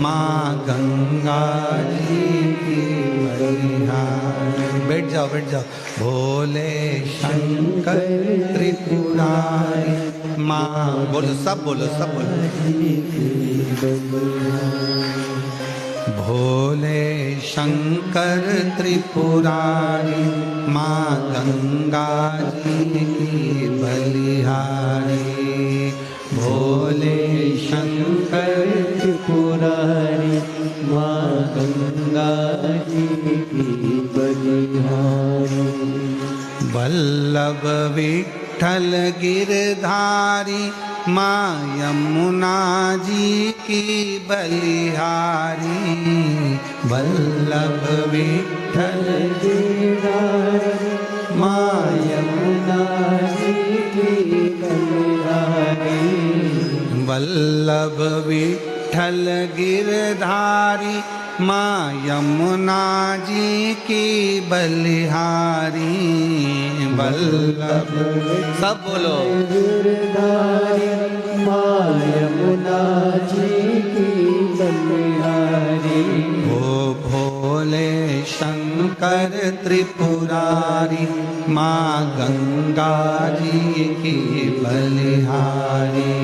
माँ गंगा जी की मैया। बैठ जाओ बैठ जाओ। भोले शंकर त्रिपुरारी माँ, बोलो सब बोलो सब बोलो। भोले शंकर त्रिपुरारी माँ गंगा जी की बलिहारी। भोले शंकर त्रिपुरारी माँ गंगा जी की बलिहारी। वल्लभ विठ्ठल गिरधारी माँ यमुना जी की बलिहारी। वल्लभ विठ्ठल गिरधारी माँ यमुना जी की बलिहारी। वल्लभ विठ्ठल गिरधारी माँ यमुना जी की बलिहारी। वल्लभ सब बोलो। गिरधारी माँ यमुना जी की बलिहारी। ओ भोले भोले शंकर त्रिपुरारी, माँ गंगा जी की बलिहारी।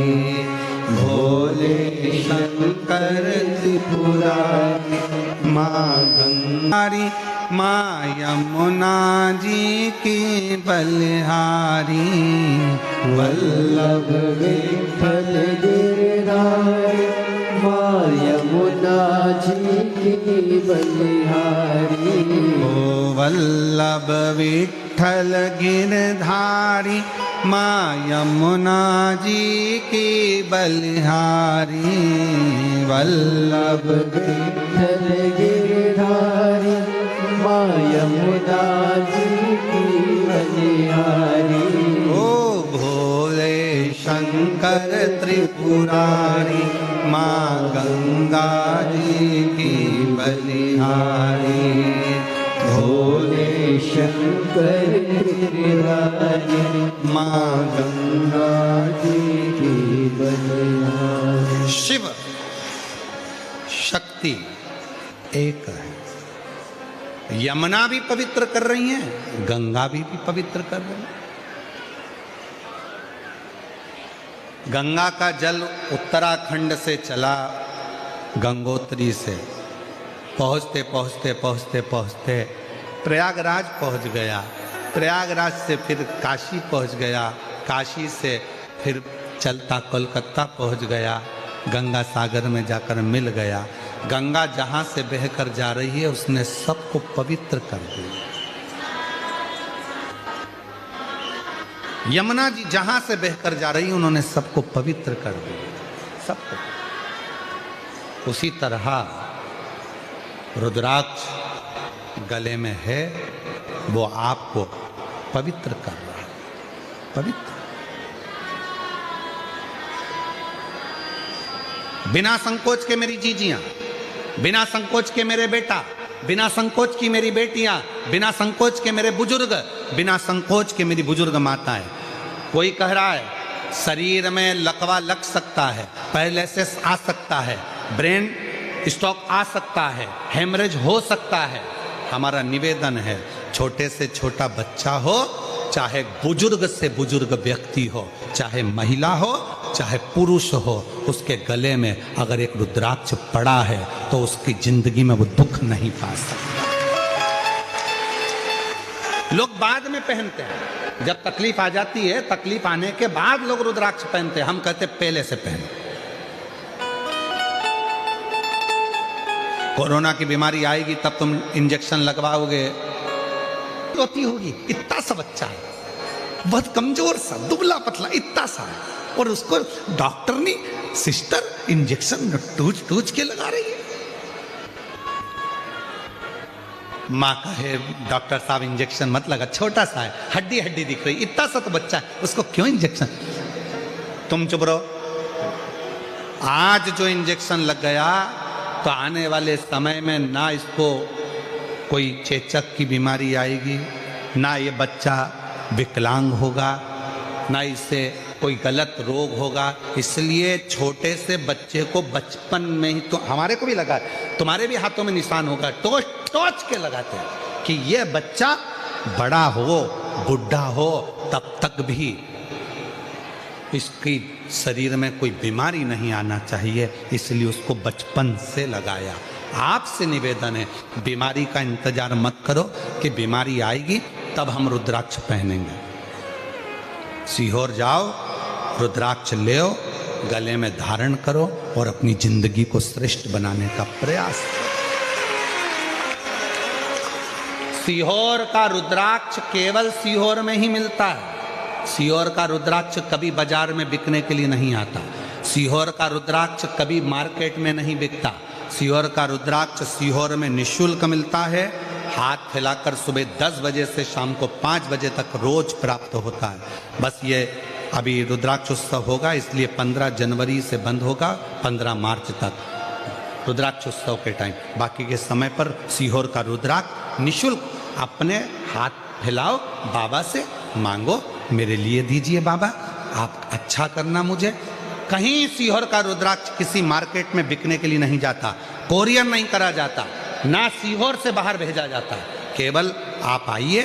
भोले शंकर त्रिपुरारी, माँ गंगारी, माँ यमुना जी की बलिहारी। वल्लभ विठ्ठल गिरधारी, माँ यमुना जी की बलिहारी। ओ वल्लभ विठ्ठल गिरधारी, माँ यमुना जी की बलिहारी। वल्लभ विठ्ठल गिरधारी, माँ यमुना जी की बलिहारी। ओ भोले शंकर त्रिपुरारी, माँ गंगा जी की बलिहारी। भोले शंकर त्रिपुरारी, माँ गंगा जी की बलिहारी। शिव शक्ति एक है। यमुना भी पवित्र कर रही हैं, गंगा भी पवित्र कर रही है। गंगा का जल उत्तराखंड से चला गंगोत्री से, पहुँचते पहुँचते पहुँचते पहुँचते प्रयागराज पहुँच गया। प्रयागराज से फिर काशी पहुँच गया, काशी से फिर चलता कोलकाता पहुँच गया, गंगा सागर में जाकर मिल गया। गंगा जहाँ से बहकर जा रही है उसने सबको पवित्र कर दिया। यमुना जी जहाँ से बहकर जा रही है उन्होंने सबको पवित्र कर दिया, सबको। उसी तरह रुद्राक्ष गले में है, वो आपको पवित्र कर रहा है, पवित्र। बिना संकोच के मेरी जीजियां, बिना संकोच के मेरे बेटा, बिना संकोच की मेरी बेटियां, बिना संकोच के मेरे बुजुर्ग, बिना संकोच के मेरी बुजुर्ग माताएं। कोई कह रहा है शरीर में लकवा लग सकता है, पैरालिसिस आ सकता है, ब्रेन स्ट्रोक आ सकता है, हेमरेज हो सकता है। हमारा निवेदन है, छोटे से छोटा बच्चा हो, चाहे बुजुर्ग से बुजुर्ग व्यक्ति हो, चाहे महिला हो, चाहे पुरुष हो, उसके गले में अगर एक रुद्राक्ष पड़ा है तो उसकी जिंदगी में वो दुख नहीं पा सकता। लोग बाद में पहनते हैं, जब तकलीफ आ जाती है, तकलीफ आने के बाद लोग रुद्राक्ष पहनते हैं। हम कहते पहले से पहनो। कोरोना की बीमारी आएगी तब तुम इंजेक्शन लगवाओगे, होती होगी। इतना सा बच्चा है, बहुत कमजोर सा, दुबला पतला, इतना सा है, और उसको डॉक्टर ने सिस्टर इंजेक्शन टूच के लगा रही है। माँ कहे डॉक्टर साहब इंजेक्शन मत लगा, छोटा सा है, हड्डी हड्डी दिख रही, इतना सा तो बच्चा है, उसको क्यों इंजेक्शन। तुम चुप रहो। आज जो इंजेक्शन लग गया तो आने वाले समय में ना इसको कोई चेचक की बीमारी आएगी, ना ये बच्चा विकलांग होगा, ना इससे कोई गलत रोग होगा। इसलिए छोटे से बच्चे को बचपन में ही, तो हमारे को भी लगा, तुम्हारे भी हाथों में निशान होगा, टोच के लगाते हैं कि ये बच्चा बड़ा हो, बुढ़ा हो, तब तक भी इसकी शरीर में कोई बीमारी नहीं आना चाहिए, इसलिए उसको बचपन से लगाया। आपसे निवेदन है, बीमारी का इंतजार मत करो कि बीमारी आएगी तब हम रुद्राक्ष पहनेंगे। सीहोर जाओ, रुद्राक्ष ले, गले में धारण करो और अपनी जिंदगी को श्रेष्ठ बनाने का प्रयास करो। सीहोर का रुद्राक्ष केवल सीहोर में ही मिलता है। सीहोर का रुद्राक्ष कभी बाजार में बिकने के लिए नहीं आता। सीहोर का रुद्राक्ष कभी मार्केट में नहीं बिकता। सीहोर का रुद्राक्ष सीहोर में निःशुल्क मिलता है। हाथ फैलाकर सुबह 10 बजे से शाम को 5 बजे तक रोज प्राप्त होता है। बस ये अभी रुद्राक्ष उत्सव होगा, इसलिए 15 जनवरी से बंद होगा, 15 मार्च तक रुद्राक्ष उत्सव के टाइम। बाकी के समय पर सीहोर का रुद्राक्ष निःशुल्क, अपने हाथ फैलाओ, बाबा से मांगो, मेरे लिए दीजिए बाबा, आप अच्छा करना मुझे। कहीं सीहोर का रुद्राक्ष किसी मार्केट में बिकने के लिए नहीं जाता, कोरियर नहीं करा जाता, ना सीहोर से बाहर भेजा जाता है, केवल आप आइए,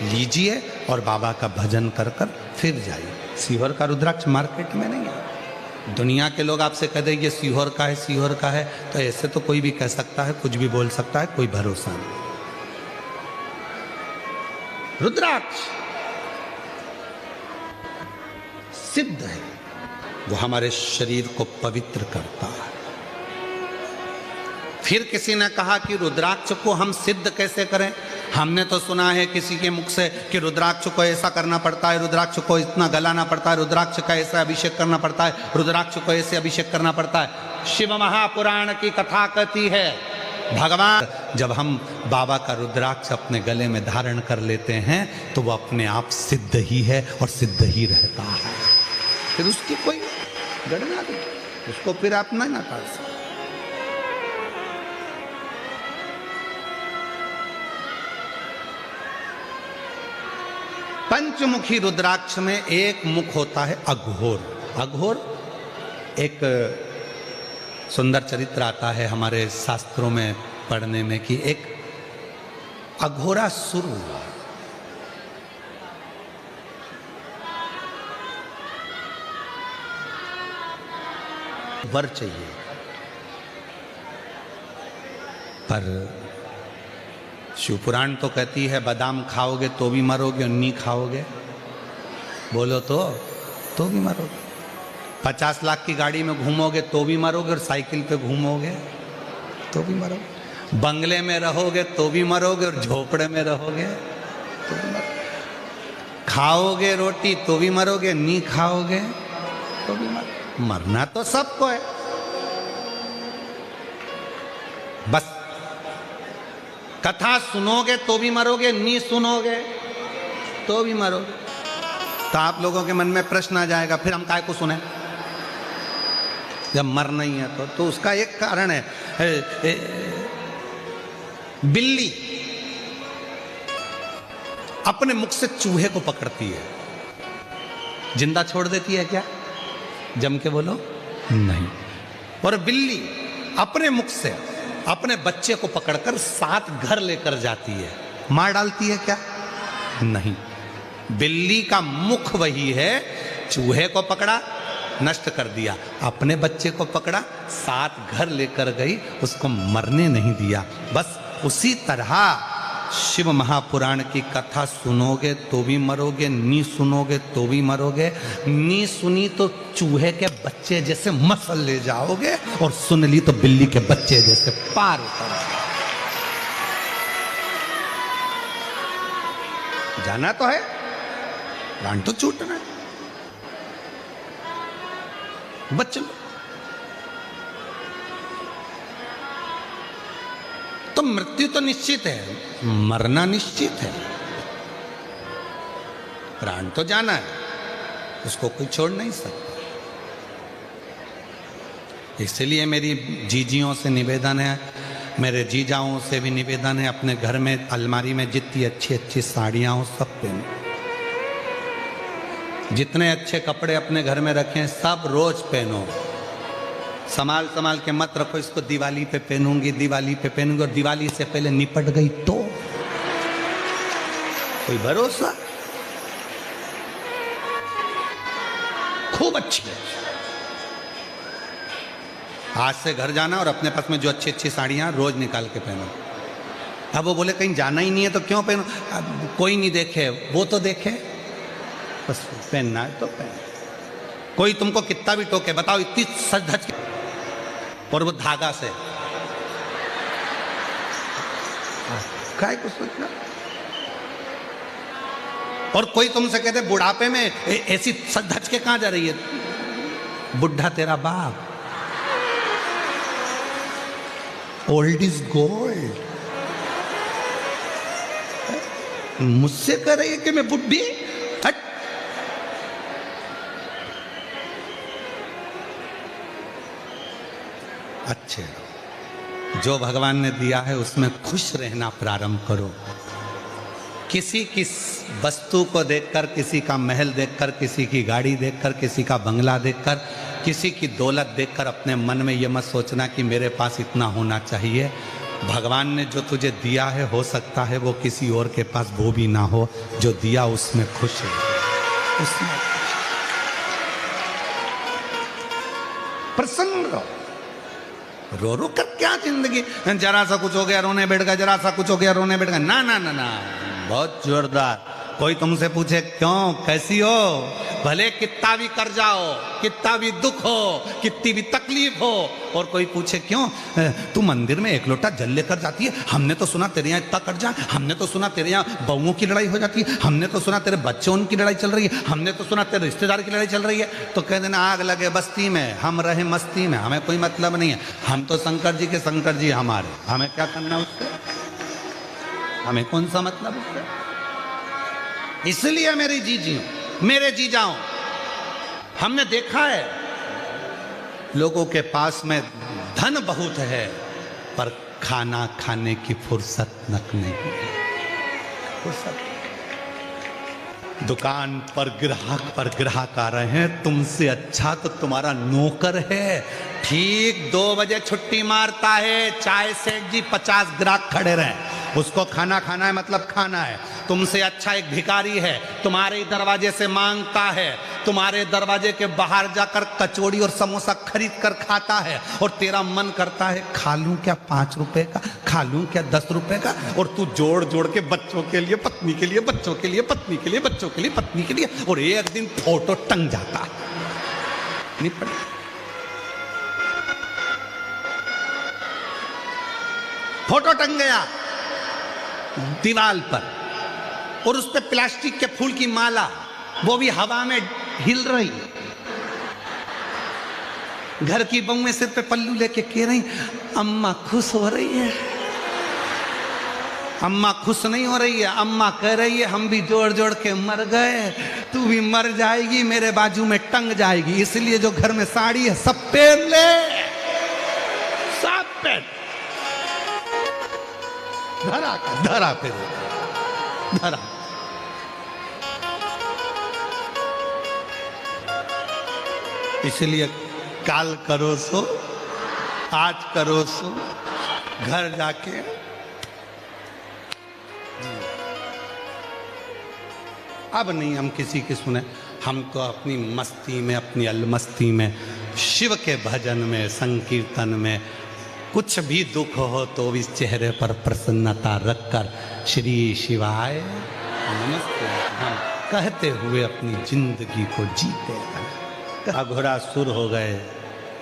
लीजिए और बाबा का भजन कर कर फिर जाइए। सीहोर का रुद्राक्ष मार्केट में नहीं है। दुनिया के लोग आपसे कह दें ये सीहोर का है, सीहोर का है, तो ऐसे तो कोई भी कह सकता है, कुछ भी बोल सकता है, कोई भरोसा नहीं। रुद्राक्ष सिद्ध है, वो हमारे शरीर को पवित्र करता है। फिर किसी ने कहा कि रुद्राक्ष को हम सिद्ध कैसे करें? हमने तो सुना है किसी के मुख से कि रुद्राक्ष को ऐसा करना पड़ता है, रुद्राक्ष को इतना गलाना पड़ता है, रुद्राक्ष का ऐसा अभिषेक करना पड़ता है, रुद्राक्ष को ऐसे अभिषेक करना पड़ता है। शिव महापुराण की कथा कहती है, भगवान जब हम बाबा का रुद्राक्ष अपने गले में धारण कर लेते हैं तो वो अपने आप सिद्ध ही है और सिद्ध ही रहता है। फिर उसकी कोई गणना नहीं, उसको फिर आप नहीं नकार सकते। पंचमुखी रुद्राक्ष में एक मुख होता है अघोर। अघोर एक सुंदर चरित्र आता है हमारे शास्त्रों में पढ़ने में कि एक अघोरासुर हुआ। वर चाहिए, पर शिवपुराण तो कहती है बादाम खाओगे तो भी मरोगे और नहीं खाओगे बोलो तो भी मरोगे। 50 लाख की गाड़ी में घूमोगे तो भी मरोगे और साइकिल पे घूमोगे तो भी मरोगे। बंगले में रहोगे तो भी मरोगे और झोपड़े में रहोगे तो भी मरोगे। खाओगे रोटी तो भी मरोगे, नहीं खाओगे तो भी मरोगे। मरना तो सबको है, बस कथा सुनोगे तो भी मरोगे, नहीं सुनोगे तो भी मरोगे। तो आप लोगों के मन में प्रश्न आ जाएगा फिर हम काय को सुने जब मर नहीं है तो उसका एक कारण है। बिल्ली अपने मुख से चूहे को पकड़ती है, जिंदा छोड़ देती है क्या? जम के बोलो नहीं। और बिल्ली अपने मुख से अपने बच्चे को पकड़कर 7 घर लेकर जाती है, मार डालती है क्या? नहीं। बिल्ली का मुख वही है, चूहे को पकड़ा नष्ट कर दिया, अपने बच्चे को पकड़ा 7 घर लेकर गई, उसको मरने नहीं दिया। बस उसी तरह शिव महापुराण की कथा सुनोगे तो भी मरोगे, नहीं सुनोगे तो भी मरोगे। नहीं सुनी तो चूहे के बच्चे जैसे मसल ले जाओगे और सुन ली तो बिल्ली के बच्चे जैसे पार उतर जाना तो है, प्राण तो छूटना है, बच लो। तो मृत्यु तो निश्चित है, मरना निश्चित है, प्राण तो जाना है, उसको कोई छोड़ नहीं सकता। इसलिए मेरी जीजियों से निवेदन है, मेरे जीजाओं से भी निवेदन है, अपने घर में अलमारी में जितनी अच्छी अच्छी साड़ियां हो सब पहनो। जितने अच्छे कपड़े अपने घर में रखें सब रोज पहनो, संभाल संभाल के मत रखो इसको दिवाली पे पहनूंगी, दिवाली पे पहनूंगी, और दिवाली से पहले निपट गई तो कोई भरोसा? खूब अच्छी है। आज से घर जाना और अपने पास में जो अच्छी अच्छी साड़ियां रोज निकाल के पहनो। अब वो बोले कहीं जाना ही नहीं है तो क्यों पहनो? कोई नहीं देखे, वो तो देखे, बस पहनना है तो पहन। कोई तुमको कितना भी टोके, बताओ इतनी सज धज के, और वो धागा से काय को सोचना। और कोई तुमसे कहते बुढ़ापे में ऐसी सज धज के कहां जा रही है? बुढ़ा तेरा बाप, ओल्ड इज गोल्ड। मुझसे कह रही है कि मैं बुढ़ी? हट। अच्छे जो भगवान ने दिया है उसमें खुश रहना प्रारंभ करो। किसी की वस्तु को देखकर, किसी का महल देखकर, किसी की गाड़ी देखकर, किसी का बंगला देखकर, किसी की दौलत देखकर अपने मन में यह मत सोचना कि मेरे पास इतना होना चाहिए। भगवान ने जो तुझे दिया है, हो सकता है वो किसी और के पास वो भी ना हो, जो दिया उसमें खुश है, उसमें प्रसन्न रहो। रो रो कर क्या जिंदगी, जरा सा कुछ हो गया रोने बैठ गया, जरा सा कुछ हो गया रोने बैठ गया, ना ना ना ना, बहुत जोरदार। कोई तुमसे पूछे क्यों, कैसी हो, भले कितना भी कर जाओ, कितना भी दुख हो, कितनी भी तकलीफ हो, और कोई पूछे क्यों तू मंदिर में एक लोटा जल लेकर जाती है, हमने तो सुना तेरे यहाँ इतना कट जा, हमने तो सुना तेरे यहाँ बहुओं की लड़ाई हो जाती है, हमने तो सुना तेरे बच्चों की लड़ाई चल रही है, हमने तो सुना तेरे रिश्तेदार की लड़ाई चल रही है। तो कह देना आग लगे बस्ती में, हम रहे मस्ती में, हमें कोई मतलब नहीं है, हम तो शंकर जी के शंकर जी हमारे, हमें क्या करना उससे, हमें कौन सा मतलब उससे। इसलिए मेरी जीजियों, मेरे जीजाओं, हमने देखा है लोगों के पास में धन बहुत है, पर खाना खाने की फुर्सत नक नहीं है, फुर्सत। दुकान पर ग्राहक आ रहे हैं, तुमसे अच्छा तो तुम्हारा नौकर है, ठीक 2 बजे छुट्टी मारता है, चाय सेठ जी 50 ग्राहक खड़े रहे, उसको खाना खाना है मतलब खाना है। तुमसे अच्छा एक भिखारी है, तुम्हारे ही दरवाजे से मांगता है, तुम्हारे दरवाजे के बाहर जाकर कचौड़ी और समोसा खरीद कर खाता है, और तेरा मन करता है खा लूं क्या 5 रुपए का, खा लूं क्या 10 रुपए का, और तू जोड़ जोड़ के बच्चों के लिए, पत्नी के लिए, बच्चों के लिए, पत्नी के लिए, बच्चों के लिए, पत्नी के लिए, और एक दिन फोटो टंग जाता निपट। फोटो टंग गया दीवार पर, और उस पे प्लास्टिक के फूल की माला, वो भी हवा में हिल रही। घर की बहुएं सिर पे पल्लू लेके कह रही अम्मा खुश हो रही है, अम्मा खुश नहीं हो रही है, अम्मा कह रही है हम भी जोड़ जोड़ के मर गए, तू भी मर जाएगी, मेरे बाजू में टंग जाएगी, इसलिए जो घर में साड़ी है सब पहन ले, सब पहन, धरा पे धरा। इसलिए काल करो सो, आज करो सो, घर जाके अब नहीं हम किसी की सुने, हम तो अपनी मस्ती में, अपनी अलमस्ती में, शिव के भजन में, संकीर्तन में, कुछ भी दुख हो तो इस चेहरे पर प्रसन्नता रखकर श्री शिवाय नमस्ते हम कहते हुए अपनी जिंदगी को जीते हैं। अघोरासुर हो गए,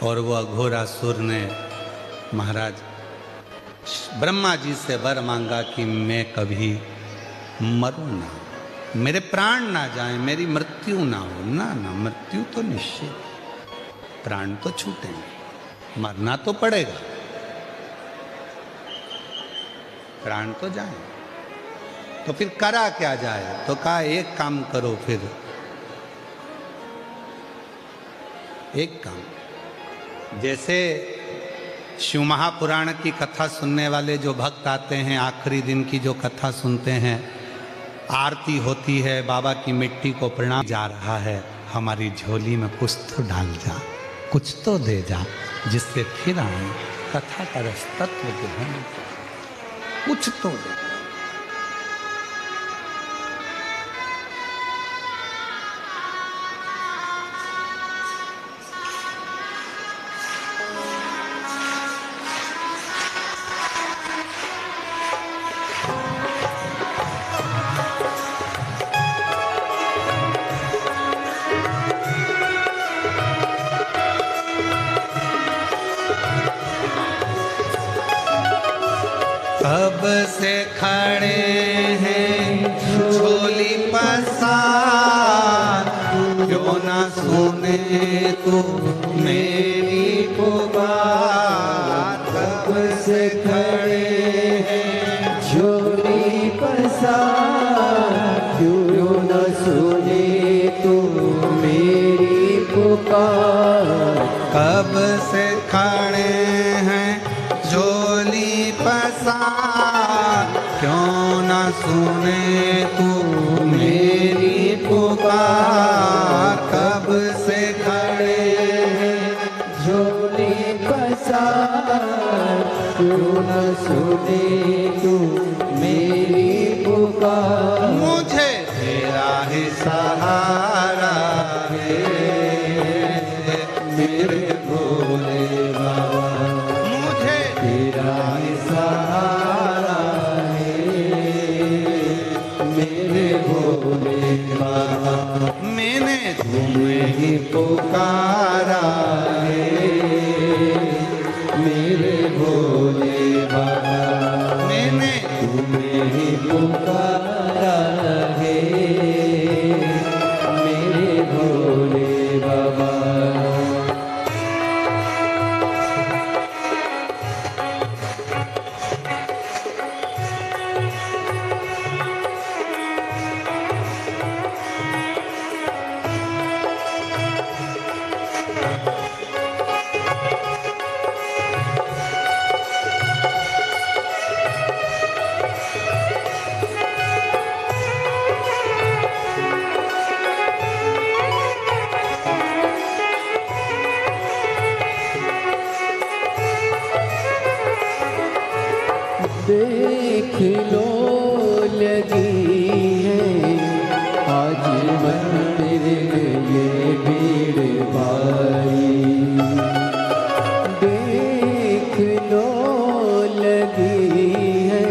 और वो अघोरासुर ने महाराज ब्रह्मा जी से वर मांगा कि मैं कभी मरूं ना, मेरे प्राण ना जाएं, मेरी मृत्यु ना हो। ना ना, मृत्यु तो निश्चित, प्राण तो छूटेंगे, मरना तो पड़ेगा, प्राण तो जाए, तो फिर करा क्या जाए, तो कहा एक काम करो, फिर एक काम, जैसे शिव महापुराण की कथा सुनने वाले जो भक्त आते हैं, आखिरी दिन की जो कथा सुनते हैं, आरती होती है, बाबा की मिट्टी को प्रणाम जा रहा है, हमारी झोली में कुछ तो डाल जा, कुछ तो दे जा, जिससे फिर आए कथा का रस तत्व जो है कुछ तो दे। कब से खड़े हैं झोली पसार, क्यों ना सुने तू मेरी पुकार। कब से खड़े हैं झोली पसार, क्यों न सुने तू मेरी पुकार। कब से खड़े हैं झोली पसार, क्यों ना सुने तू मेरी पुकार। कब से खड़े हैं झोली पसार, क्यों न सुने मेरी पुकार, मुझे तेरा ही सहारा है मेरे भोले बाबा, मुझे तेरा ही सहारा है मेरे भोले बाबा, मैंने तुम्हें ही पुकारा है मेरे भोले बाबा, मैंने तुम्हें ही पुकारा है मेरे भोले बाबा। देख लो लगी है आज मंदिर में ये भीड़ भारी, देख लो लगी है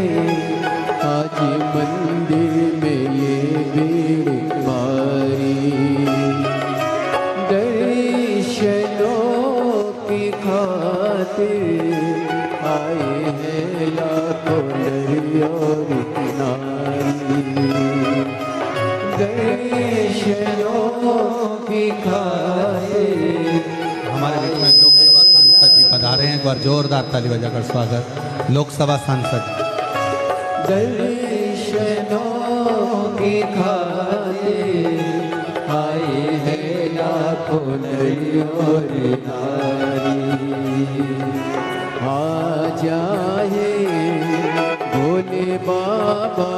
आज मंदिर में ये भीड़ भारी, दर्शनों की खातिर आए हैं लाखों नर और नारी, दर्शनों की खातिर। हमारे बीच में लोकसभा सांसद जी पधारे हैं, एक बार जोरदार ताली बजाकर स्वागत। लोकसभा सांसद दर्शनों की खातिर आए हैं लाखों नर और नारी, आ जाए भोले बाबा,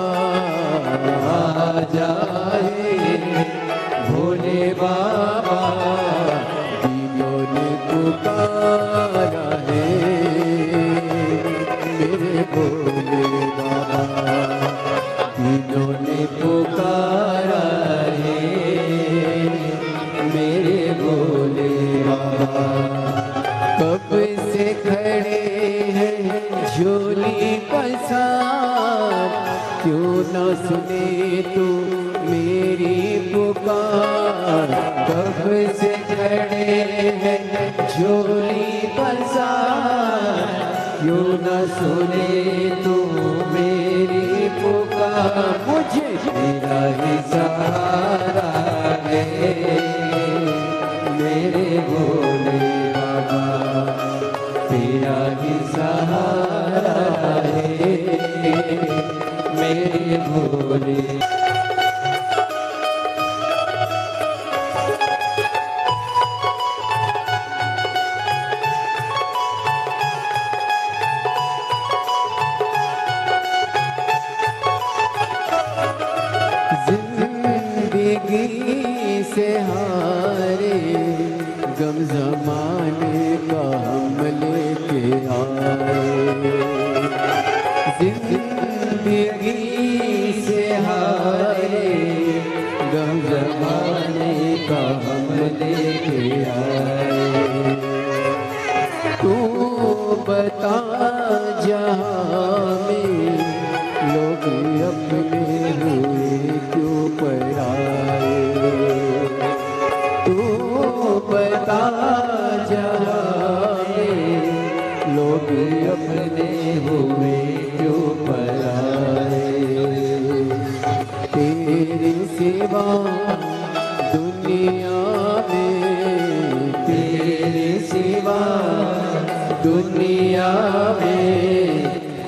आ जाए भोले बाबा, दिलों ने पुकारा है मेरे भोले बाबा, दिलों ने पुकारा है मेरे भोले बाबा। कब से खड़े हैं झोली पसार, क्यों न सुने तू मेरी पुकार, कब से खड़े हैं झोली पसार, क्यों न सुने तू मेरी पुकार, मुझे तेरा ही सहारा है मेरे भोले बाबा, तेरा ही सहारा है मेरे भोले। जिंदगी से हारे गम जमाने का हम लेके आए, जिंदगी से हारे गम जमाने का हम लेके आए, तू बता जहाँ में लोग अपने हुए क्यों पराए, तू बता जहाँ में लोग अपने हुए क्यों पराए, तेरे सिवा दुनिया में, तेरे सिवा दुनिया में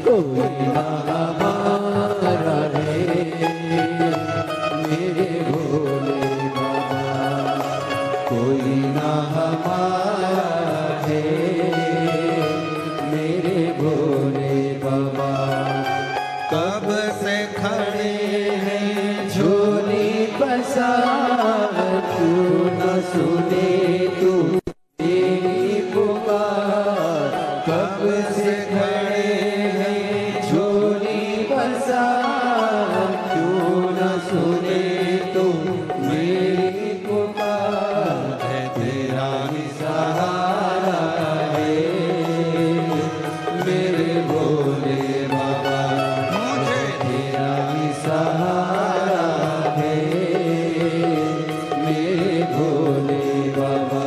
कोई ना हमारा है मेरे भोले बाबा, कोई ना हमारा है मेरे भोले बाबा। कब से खड़े हैं झोली पसार, क्यों न सुने तू मेरी पुकार, कब से खड़े हैं झोली पसार, सुने तू मेरी पुकार, है तेरा ही सहारा है मेरे भोले बाबा, मुझे तेरा ही सहारा है मेरे भोले बाबा।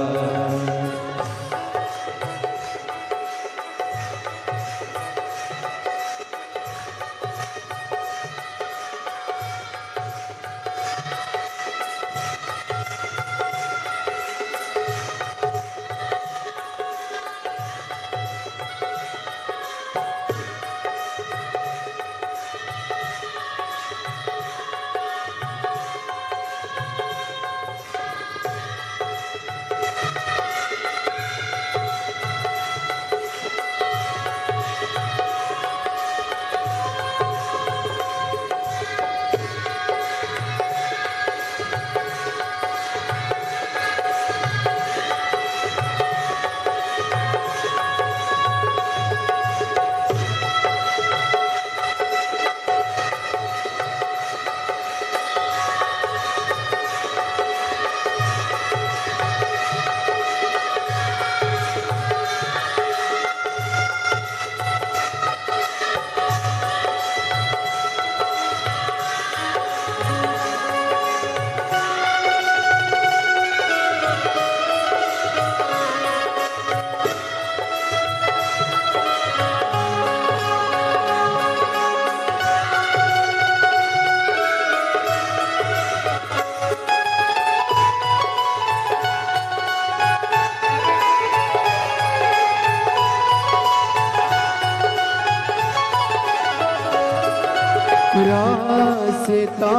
रास्ता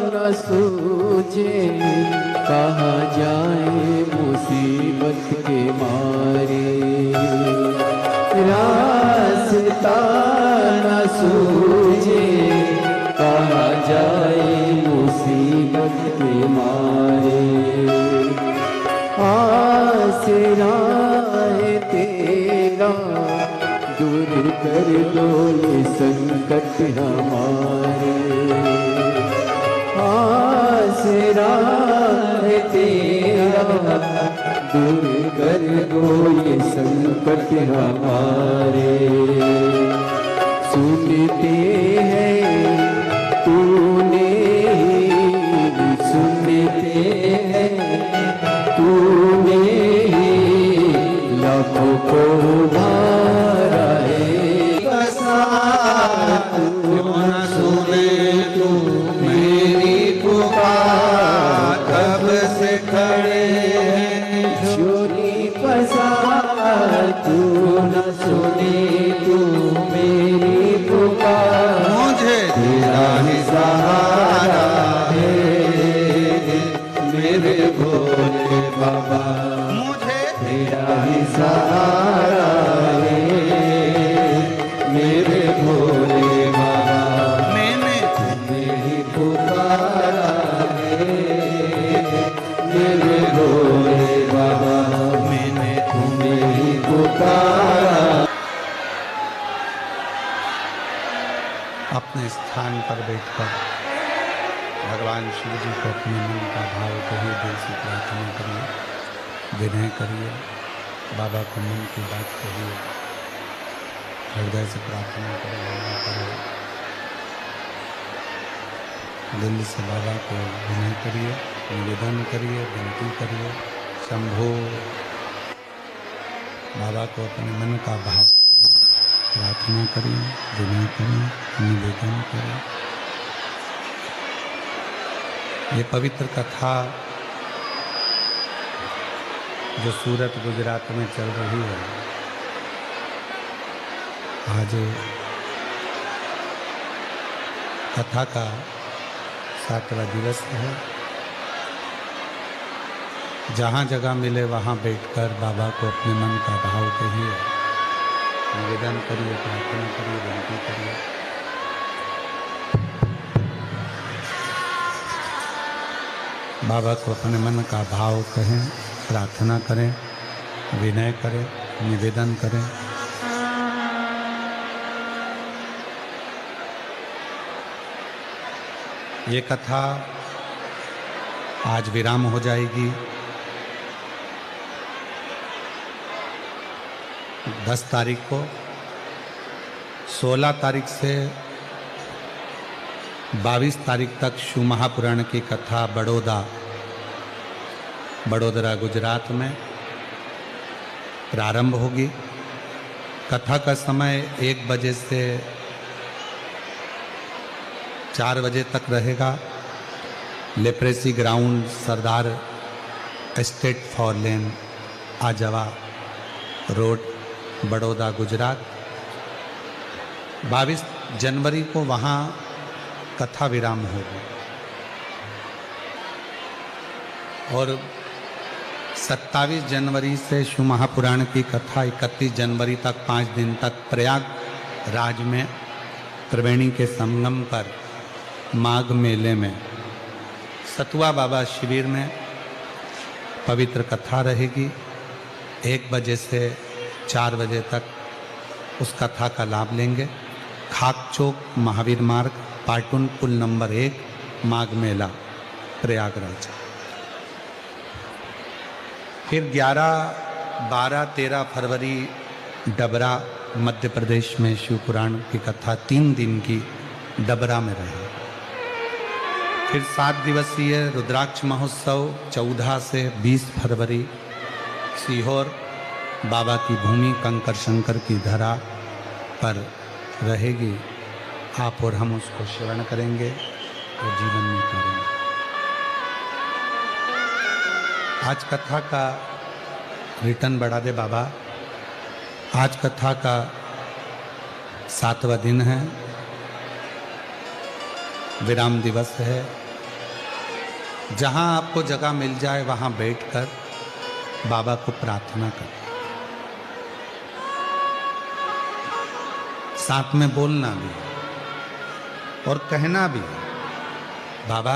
न सूझे कहाँ जाए मुसीबत के मारे, रास्ता न सूझे कहाँ जाए मुसीबत के मारे, आसरा है तेरा दूर कर दो ये संकट हमारे, आसरा है तेरा दूर कर दो ये संकट हमारे। सुनते हैं तूने ही सुनते हैं तूने ही लाखों को भारा है बसा, क्यों न सुने तू मेरी पुकार, कब से खड़े हैं झोली पसार, तू न सुने तू मेरी पुकार, मुझे तेरा ही सहारा है मेरे भोले बाबा, मुझे तेरा ही सहारा है मेरे भोले बाबा, मैंने तुम्हें ही पुकारा है मेरे भोले बाबा, मैंने तुम्हें ही पुकारा। अपने स्थान पर बैठकर भगवान शिव जी को अपने मन का भाव कहिए, दिल से प्रार्थना करिए, विनय करिए, बाबा को मन की बात कहिए, हृदय से प्रार्थना करिए, दिल से बाबा को विनय करिए, निवेदन करिए, विनती करिए, शंभो। बाबा को अपने मन का भाव करें, प्रार्थना करें, विनय करें, निवेदन करें। ये पवित्र कथा जो सूरत गुजरात में चल रही है, आज कथा का 7वां दिवस है। जहाँ जगह मिले वहाँ बैठकर बाबा को अपने मन का भाव कहिए, निवेदन करिए, प्रार्थना करिए, विनती करिए। बाबा को अपने मन का भाव कहें, प्रार्थना करें, विनय करें, निवेदन करें। ये कथा आज विराम हो जाएगी। 10 तारीख को, 16 तारीख से 22 तारीख तक शिव महापुराण की कथा बड़ोदरा गुजरात में प्रारंभ होगी। कथा का समय 1 बजे से 4 बजे तक रहेगा। Leprosy ground, Sardar estate for lane, Ajwa road, Baroda, Gujarat. 22 जनवरी को वहाँ कथा विराम होगी और 27 जनवरी से शिव महापुराण की कथा 31 जनवरी तक 5 दिन तक प्रयागराज में त्रिवेणी के संगम पर माघ मेले में सतुआ बाबा शिविर में पवित्र कथा रहेगी। 1 बजे से 4 बजे तक उस कथा का लाभ लेंगे। खाक चौक, महावीर मार्ग, पाटुन, पुल नंबर 1, माघ मेला, प्रयागराज। फिर 11, 12, 13 फरवरी डबरा, मध्य प्रदेश में शिव पुराण की कथा 3 दिन की डबरा में रहे। फिर 7 दिवसीय रुद्राक्ष महोत्सव 14 से 20 फरवरी सीहोर बाबा की भूमि कंकर शंकर की धरा पर रहेगी। आप और हम उसको श्रवण करेंगे और जीवन में करेंगे। आज कथा का रिटर्न बढ़ा दे बाबा। आज कथा का 7वां दिन है, विराम दिवस है। जहाँ आपको जगह मिल जाए वहाँ बैठकर बाबा को प्रार्थना करें। साथ में बोलना भी और कहना भी, बाबा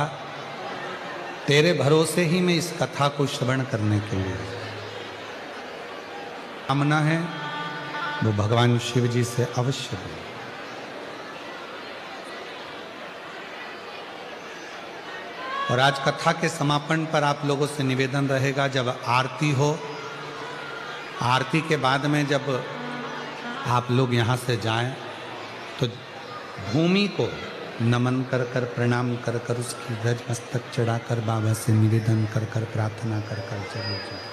तेरे भरोसे ही मैं इस कथा को श्रवण करने के लिए कामना है वो भगवान शिव जी से अवश्य हो। और आज कथा के समापन पर आप लोगों से निवेदन रहेगा, जब आरती हो, आरती के बाद में जब आप लोग यहाँ से जाएं तो भूमि को नमन कर कर, प्रणाम कर कर, उसकी ध्वज मस्तक चढ़ाकर बाबा से निवेदन कर कर, प्रार्थना कर कर चलो जाए।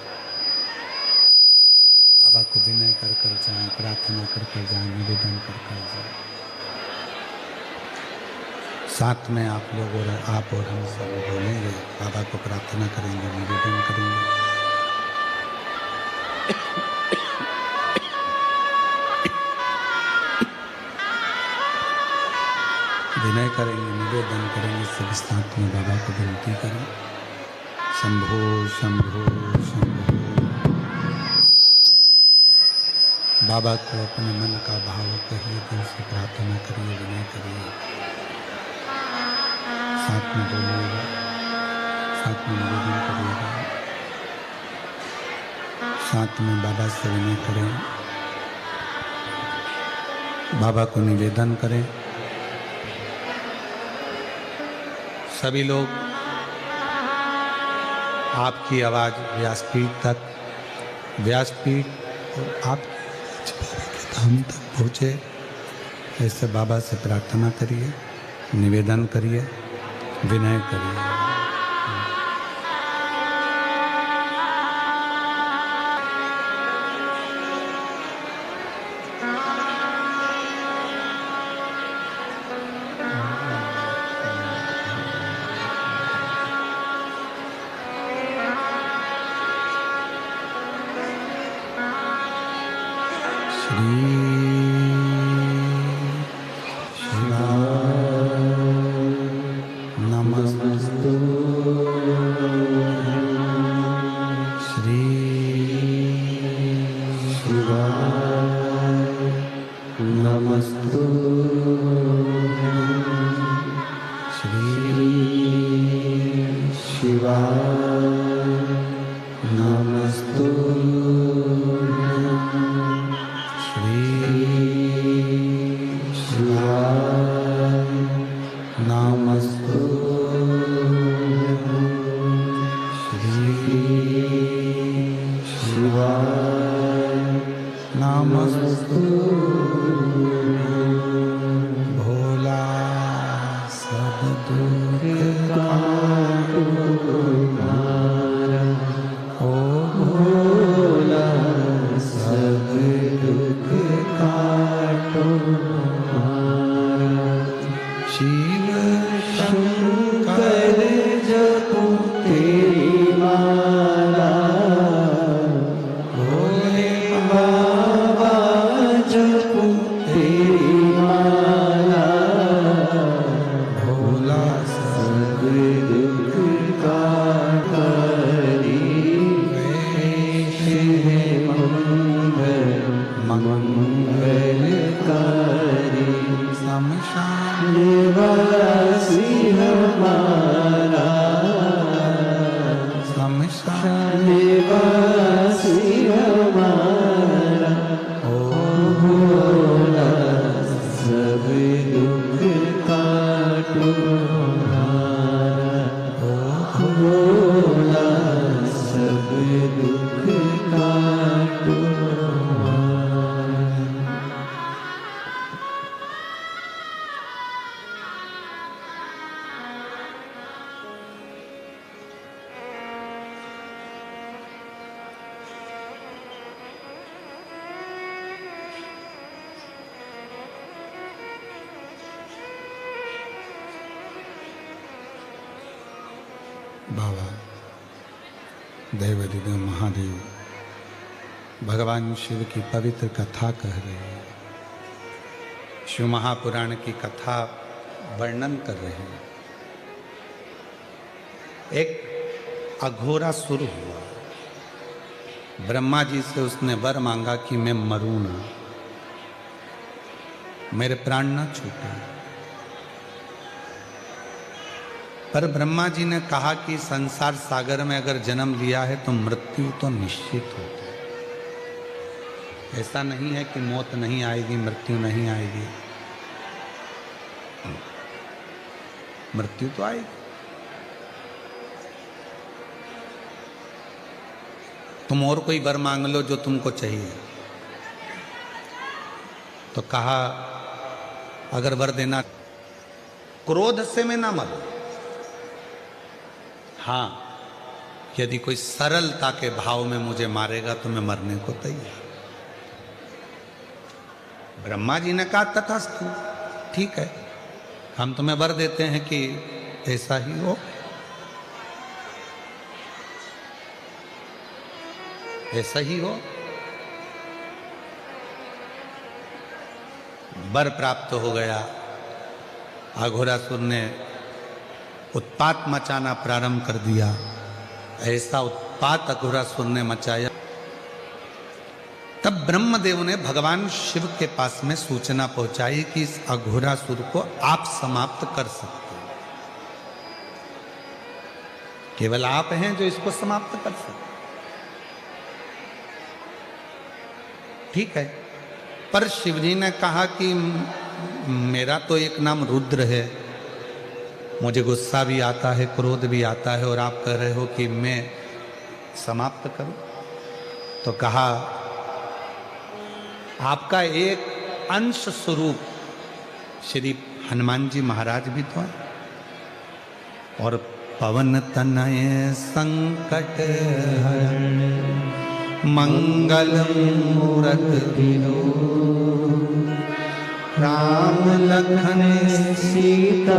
बाबा को विनय कर कर जाएं, प्रार्थना कर कर जाएं, निवेदन कर कर जाएं। साथ में आप लोग और आप और हम सब बोलेंगे, बाबा को प्रार्थना करेंगे, निवेदन करेंगे। विनय करेंगे, निवेदन करेंगे, सभी साथ में बाबा को विनती करें। शंभो शंभो शंभो। बाबा को अपने मन का भाव कहिए, दिल से प्रार्थना करिए, विनय करिए। साथ में बोलिएगा, साथ में निवेदन करिएगा, साथ में बाबा से विनय करें, बाबा को निवेदन करें। सभी लोग आपकी आवाज़ व्यासपीठ तक, व्यासपीठ और आपके धाम तक पहुँचे, ऐसे बाबा से प्रार्थना करिए, निवेदन करिए, विनय करिए। नमस्तु दुख काटो हमारा, ओ भोला सब दुख काटो हमारा। शिव शंकर जपो तेरी माला, भोले बाबा जपो तेरी माला, भोला सब दुख काटरी, मंगल मंगलकारी। शमशान निवासी हमारा, शमशान निवासी हमारा, ओ भोला सब दुख काटो हमारा, ओ भोला सब दुख काटो हमारा। बाबा देवदेव महादेव भगवान शिव की पवित्र कथा कह रहे हैं, शिव महापुराण की कथा वर्णन कर रहे हैं। एक अघोरासुर हुआ, ब्रह्मा जी से उसने वर मांगा कि मैं मरूं ना, मेरे प्राण ना छूटे। पर ब्रह्मा जी ने कहा कि संसार सागर में अगर जन्म लिया है तो मृत्यु तो निश्चित होती है। ऐसा नहीं है कि मौत नहीं आएगी, मृत्यु नहीं आएगी, मृत्यु तो आएगी। तुम और कोई वर मांग लो जो तुमको चाहिए। तो कहा अगर वर देना, क्रोध से मैं ना मरूं, हाँ यदि कोई सरलता के भाव में मुझे मारेगा तो मैं मरने को तैयार। ब्रह्मा जी ने कहा तथास्तु, ठीक है, हम तुम्हें वर देते हैं कि ऐसा ही हो। ऐसा ही हो। वर प्राप्त हो गया। अघोरासुर ने उत्पात मचाना प्रारंभ कर दिया। ऐसा उत्पात अघोरासुर ने मचाया, तब ब्रह्मदेव ने भगवान शिव के पास में सूचना पहुंचाई कि इस अघोरासुर को आप समाप्त कर सकते हैं। केवल आप हैं जो इसको समाप्त कर सकते। ठीक है, पर शिवजी ने कहा कि मेरा तो एक नाम रुद्र है, मुझे गुस्सा भी आता है, क्रोध भी आता है, और आप कह रहे हो कि मैं समाप्त करूं। तो कहा आपका एक अंश स्वरूप श्री हनुमान जी महाराज भी तो हैं, और पवन तनय संकट हरण मंगल मूरति राम लखन सीता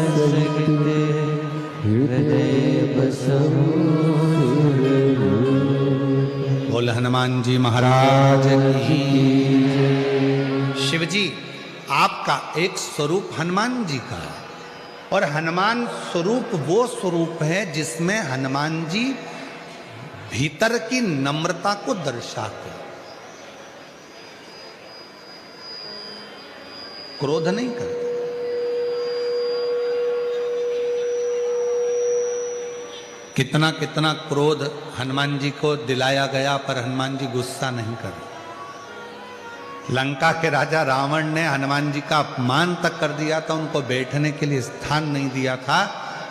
सहित हृदय बसहु। बोल हनुमान जी महाराज की। शिव जी आपका एक स्वरूप हनुमान जी का, और हनुमान स्वरूप वो स्वरूप है जिसमें हनुमान जी भीतर की नम्रता को दर्शाते, क्रोध नहीं करते। कितना कितना क्रोध हनुमान जी को दिलाया गया, पर हनुमान जी गुस्सा नहीं कर। लंका के राजा रावण ने हनुमान जी का अपमान तक कर दिया था, उनको बैठने के लिए स्थान नहीं दिया था।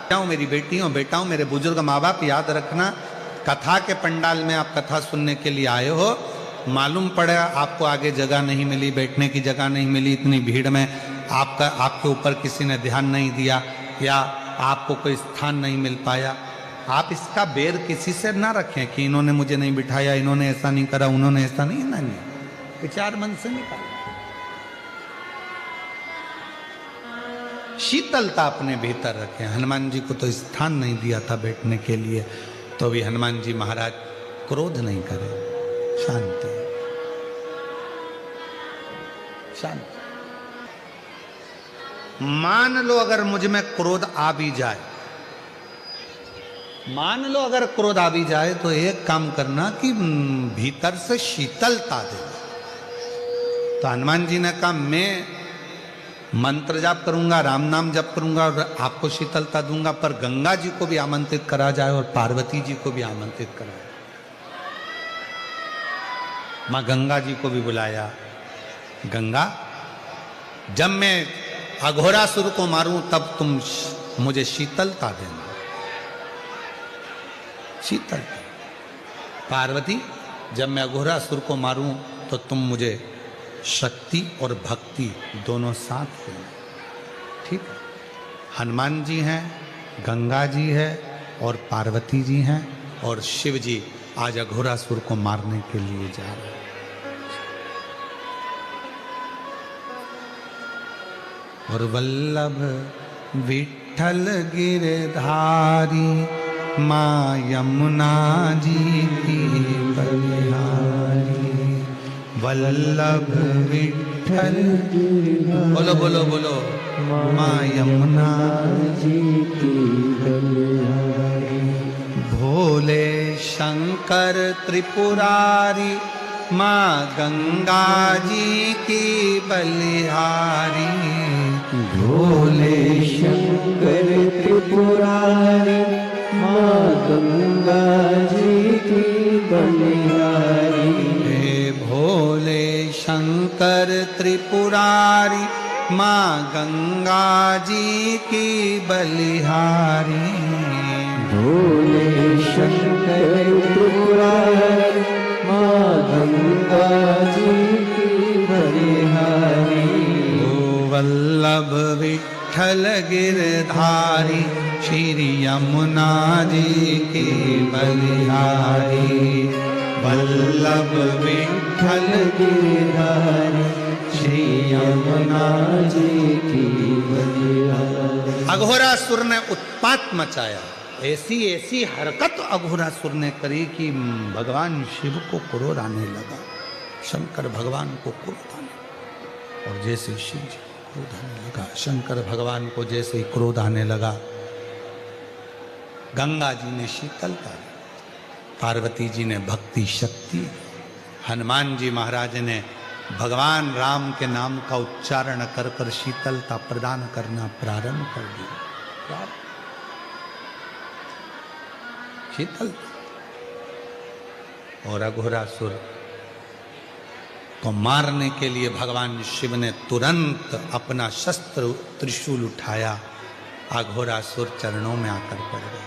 जाओ मेरी बेटियों बेटाओं, मेरे बुजुर्ग माँ बाप, याद रखना कथा के पंडाल में आप कथा सुनने के लिए आए हो, मालूम पड़ा आपको आगे जगह नहीं मिली, बैठने की जगह नहीं मिली, इतनी भीड़ में आपके ऊपर किसी ने ध्यान नहीं दिया, या आपको कोई स्थान नहीं मिल पाया, आप इसका बेर किसी से ना रखें कि इन्होंने मुझे नहीं बिठाया, इन्होंने ऐसा नहीं करा, उन्होंने ऐसा नहीं, नहीं, विचार मन से निकाल। शीतलता अपने भीतर रखें। हनुमान जी को तो स्थान नहीं दिया था बैठने के लिए, तो भी हनुमान जी महाराज क्रोध नहीं करे, शांति शांति। मान लो अगर मुझ में क्रोध आ भी जाए, मान लो अगर क्रोध आ भी जाए, तो एक काम करना कि भीतर से शीतलता देना। तो हनुमान जी ने कहा मैं मंत्र जाप करूंगा, राम नाम जप करूंगा और आपको शीतलता दूंगा, पर गंगा जी को भी आमंत्रित करा जाए और पार्वती जी को भी आमंत्रित करा जाए। मां गंगा जी को भी बुलाया। गंगा, जब मैं अघोरासुर को मारूं तब तुम मुझे शीतलता देना, शीतलता। पार्वती, जब मैं अघोरासुर को मारूं तो तुम मुझे शक्ति और भक्ति दोनों साथ देना, ठीक है। हनुमान जी हैं, गंगा जी है और पार्वती जी हैं, और शिव जी आज अघोरासुर को मारने के लिए जा रहे हैं। और वल्लभ विठ्ठल गिरधारी माँ यमुना जी की बलिहारी। वल्लभ विठ्ठल, बोलो बोलो बोलो, माँ यमुना जी की बलिहारी। भोले शंकर त्रिपुरारी माँ गंगा जी की बलिहारी। भोले शंकर त्रिपुरारी माँ गंगा जी की बलिहारी। हे भोले शंकर त्रिपुरारी माँ गंगा जी की बलिहारी। भोले शंकर त्रिपुरारी माँ गंगा जी की बलिहारी। वल्लभ विठ्ठल गिरधारी श्री यमुना जी की बलिहारी। वल्लभ विठ्ठल गिरधारी श्री यमुना जी की बलिहारी। अघोरासुर ने उत्पात मचाया, ऐसी ऐसी हरकत अघोरासुर ने करी कि भगवान शिव को क्रोध आने लगा, शंकर भगवान को क्रोध आने लगा। और जैसे शिव जी को क्रोध आने लगा, शंकर भगवान को जैसे ही क्रोध आने लगा, गंगा जी ने शीतलता दी, पार्वती जी ने भक्ति शक्ति, हनुमान जी महाराज ने भगवान राम के नाम का उच्चारण कर कर शीतलता प्रदान करना प्रारंभ कर दिया। शीतल। और अघोरासुर को मारने के लिए भगवान शिव ने तुरंत अपना शस्त्र त्रिशूल उठाया। अघोरासुर चरणों में आकर पड़ गए,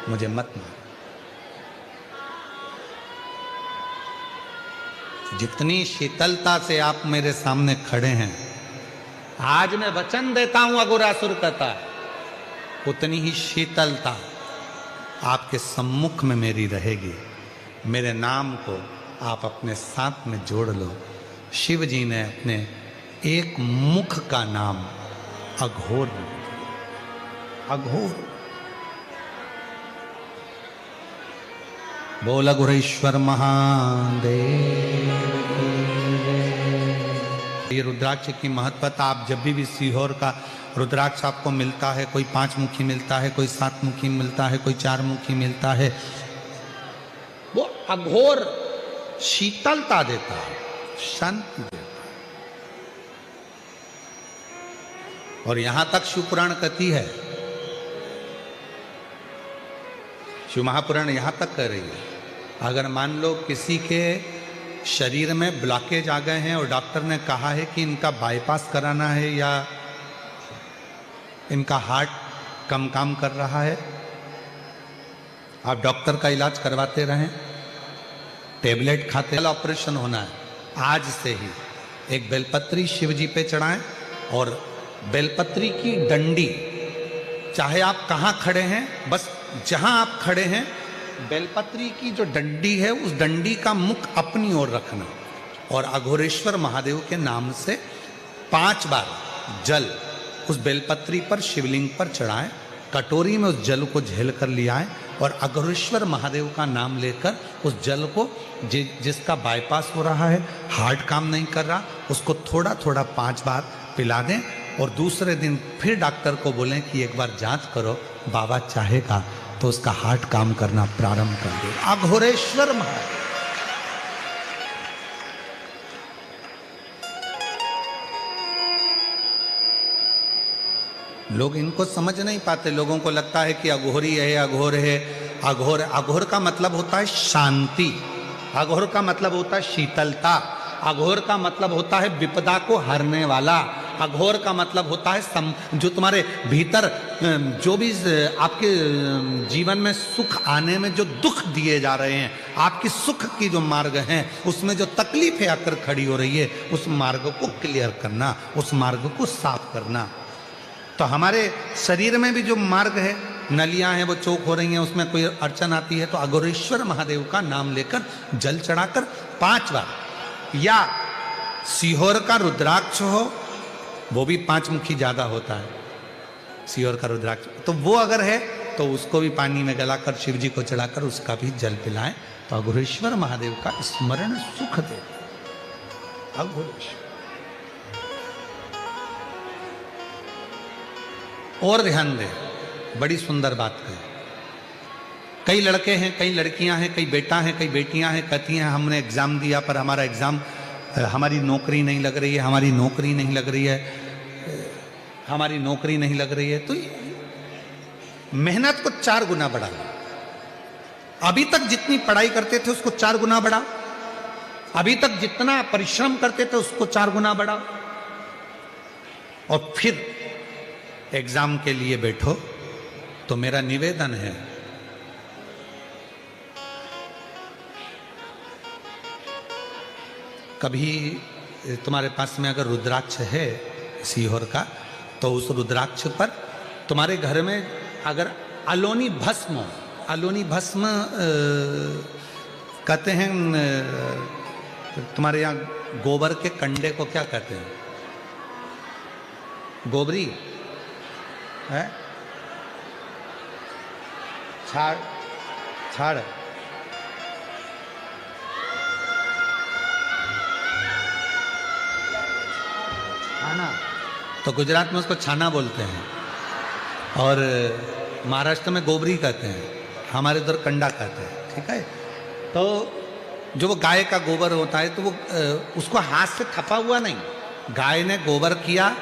मुझे मत मार। जितनी शीतलता से आप मेरे सामने खड़े हैं, आज मैं वचन देता हूं, अघोरासुर कहता है, उतनी ही शीतलता आपके सम्मुख में मेरी रहेगी। मेरे नाम को आप अपने साथ में जोड़ लो। शिव जी ने अपने एक मुख का नाम अघोर, अघोर। बोल अघोरेश्वर महादेव। ये रुद्राक्ष की महत्वता, आप जब भी सीहोर का रुद्राक्ष आपको मिलता है, कोई 5 मुखी मिलता है, कोई 7 मुखी मिलता है, कोई 4 मुखी मिलता है, वो अघोर शीतलता देता है, शांति देता है। और यहां तक शिवपुराण कहती है, शिव महापुराण यहां तक कह रही है, अगर मान लो किसी के शरीर में ब्लॉकेज आ गए हैं और डॉक्टर ने कहा है कि इनका बाईपास कराना है या इनका हार्ट कम काम कर रहा है, आप डॉक्टर का इलाज करवाते रहें, टेबलेट खाते, ऑपरेशन होना है, आज से ही एक बेलपत्री शिव जी पे चढ़ाएं और बेलपत्री की डंडी, चाहे आप कहाँ खड़े हैं, बस जहां आप खड़े हैं, बेलपत्री की जो डंडी है उस डंडी का मुख अपनी ओर रखना और अघोरेश्वर महादेव के नाम से 5 बार जल उस बेलपत्री पर शिवलिंग पर चढ़ाएं, कटोरी में उस जल को झेल कर ले आएं और अघोरेश्वर महादेव का नाम लेकर उस जल को जिसका बाईपास हो रहा है, हार्ट काम नहीं कर रहा, उसको थोड़ा थोड़ा 5 बार पिला दें और दूसरे दिन फिर डॉक्टर को बोलें कि एक बार जांच करो, बाबा चाहेगा तो उसका हार्ट काम करना प्रारंभ कर दे। अघोरेश्वर महादेव। लोग इनको समझ नहीं पाते, लोगों को लगता है कि अघोरी है, अघोर है। अघोर का मतलब होता है शांति, अघोर का मतलब होता है शीतलता, अघोर का मतलब होता है विपदा को हरने वाला, अघोर का मतलब होता है जो तुम्हारे भीतर जो भी आपके जीवन में सुख आने में जो दुख दिए जा रहे हैं, आपकी सुख की जो मार्ग हैं उसमें जो तकलीफें आकर खड़ी हो रही है, उस मार्ग को क्लियर करना, उस मार्ग को साफ करना। तो हमारे शरीर में भी जो मार्ग है, नलियां हैं वो चौक हो रही हैं, उसमें कोई अड़चन आती है तो अघोरेश्वर महादेव का नाम लेकर जल चढ़ाकर 5 बार, या सीहोर का रुद्राक्ष हो, वो भी 5 मुखी ज्यादा होता है, सीहोर का रुद्राक्ष, तो वो अगर है तो उसको भी पानी में गलाकर शिव जी को चढ़ाकर उसका भी जल पिलाएं तो अघोरेश्वर महादेव का स्मरण सुख दे। अघोरेश्वर। और ध्यान दें, बड़ी सुंदर बात कही। कई लड़के हैं, कई लड़कियां हैं, कई बेटा हैं, कई बेटियां हैं, कहती हैं हमने एग्जाम दिया पर हमारा एग्जाम, हमारी नौकरी नहीं लग रही है, हमारी नौकरी नहीं लग रही है, हमारी नौकरी नहीं लग रही है। तो मेहनत को 4 गुना बढ़ा, अभी तक जितनी पढ़ाई करते थे उसको 4 गुना बढ़ा, अभी तक जितना परिश्रम करते थे उसको 4 गुना बढ़ा, और फिर एग्जाम के लिए बैठो। तो मेरा निवेदन है, कभी तुम्हारे पास में अगर रुद्राक्ष है सीहोर का, तो उस रुद्राक्ष पर तुम्हारे घर में अगर अलोनी भस्म हो, अलोनी भस्म कहते हैं, तुम्हारे यहाँ गोबर के कंडे को क्या कहते हैं? गोबरी है, छाड़, छाड़, छाना, तो गुजरात में उसको छाना बोलते हैं और महाराष्ट्र में गोबरी कहते हैं, हमारे उधर कंडा कहते हैं। ठीक है, तो जो वो गाय का गोबर होता है तो वो उसको हाथ से थपा हुआ नहीं, गाय ने गोबर किया,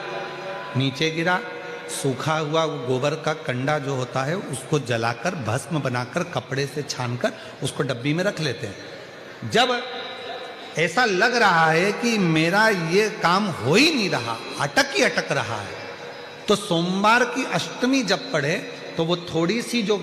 नीचे गिरा, सूखा हुआ वो गोबर का कंडा जो होता है उसको जलाकर भस्म बनाकर कपड़े से छानकर उसको डब्बी में रख लेते हैं। जब ऐसा लग रहा है कि मेरा ये काम हो ही नहीं रहा, अटक ही अटक रहा है, तो सोमवार की अष्टमी जब पढ़े तो वो थोड़ी सी जो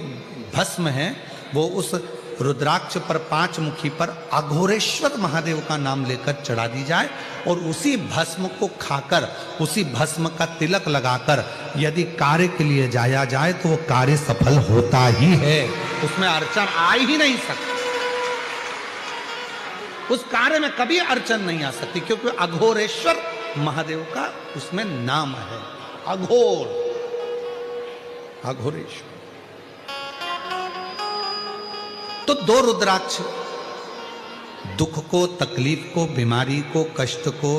भस्म है वो उस रुद्राक्ष पर 5 मुखी पर अघोरेश्वर महादेव का नाम लेकर चढ़ा दी जाए और उसी भस्म को खाकर, उसी भस्म का तिलक लगाकर यदि कार्य के लिए जाया जाए तो वो कार्य सफल होता ही है, उसमें अड़चन आ ही नहीं सकती, उस कार्य में कभी अड़चन नहीं आ सकती, क्योंकि अघोरेश्वर महादेव का उसमें नाम है, अघोर, अघोरेश्वर। तो 2 रुद्राक्ष दुख को, तकलीफ को, बीमारी को, कष्ट को,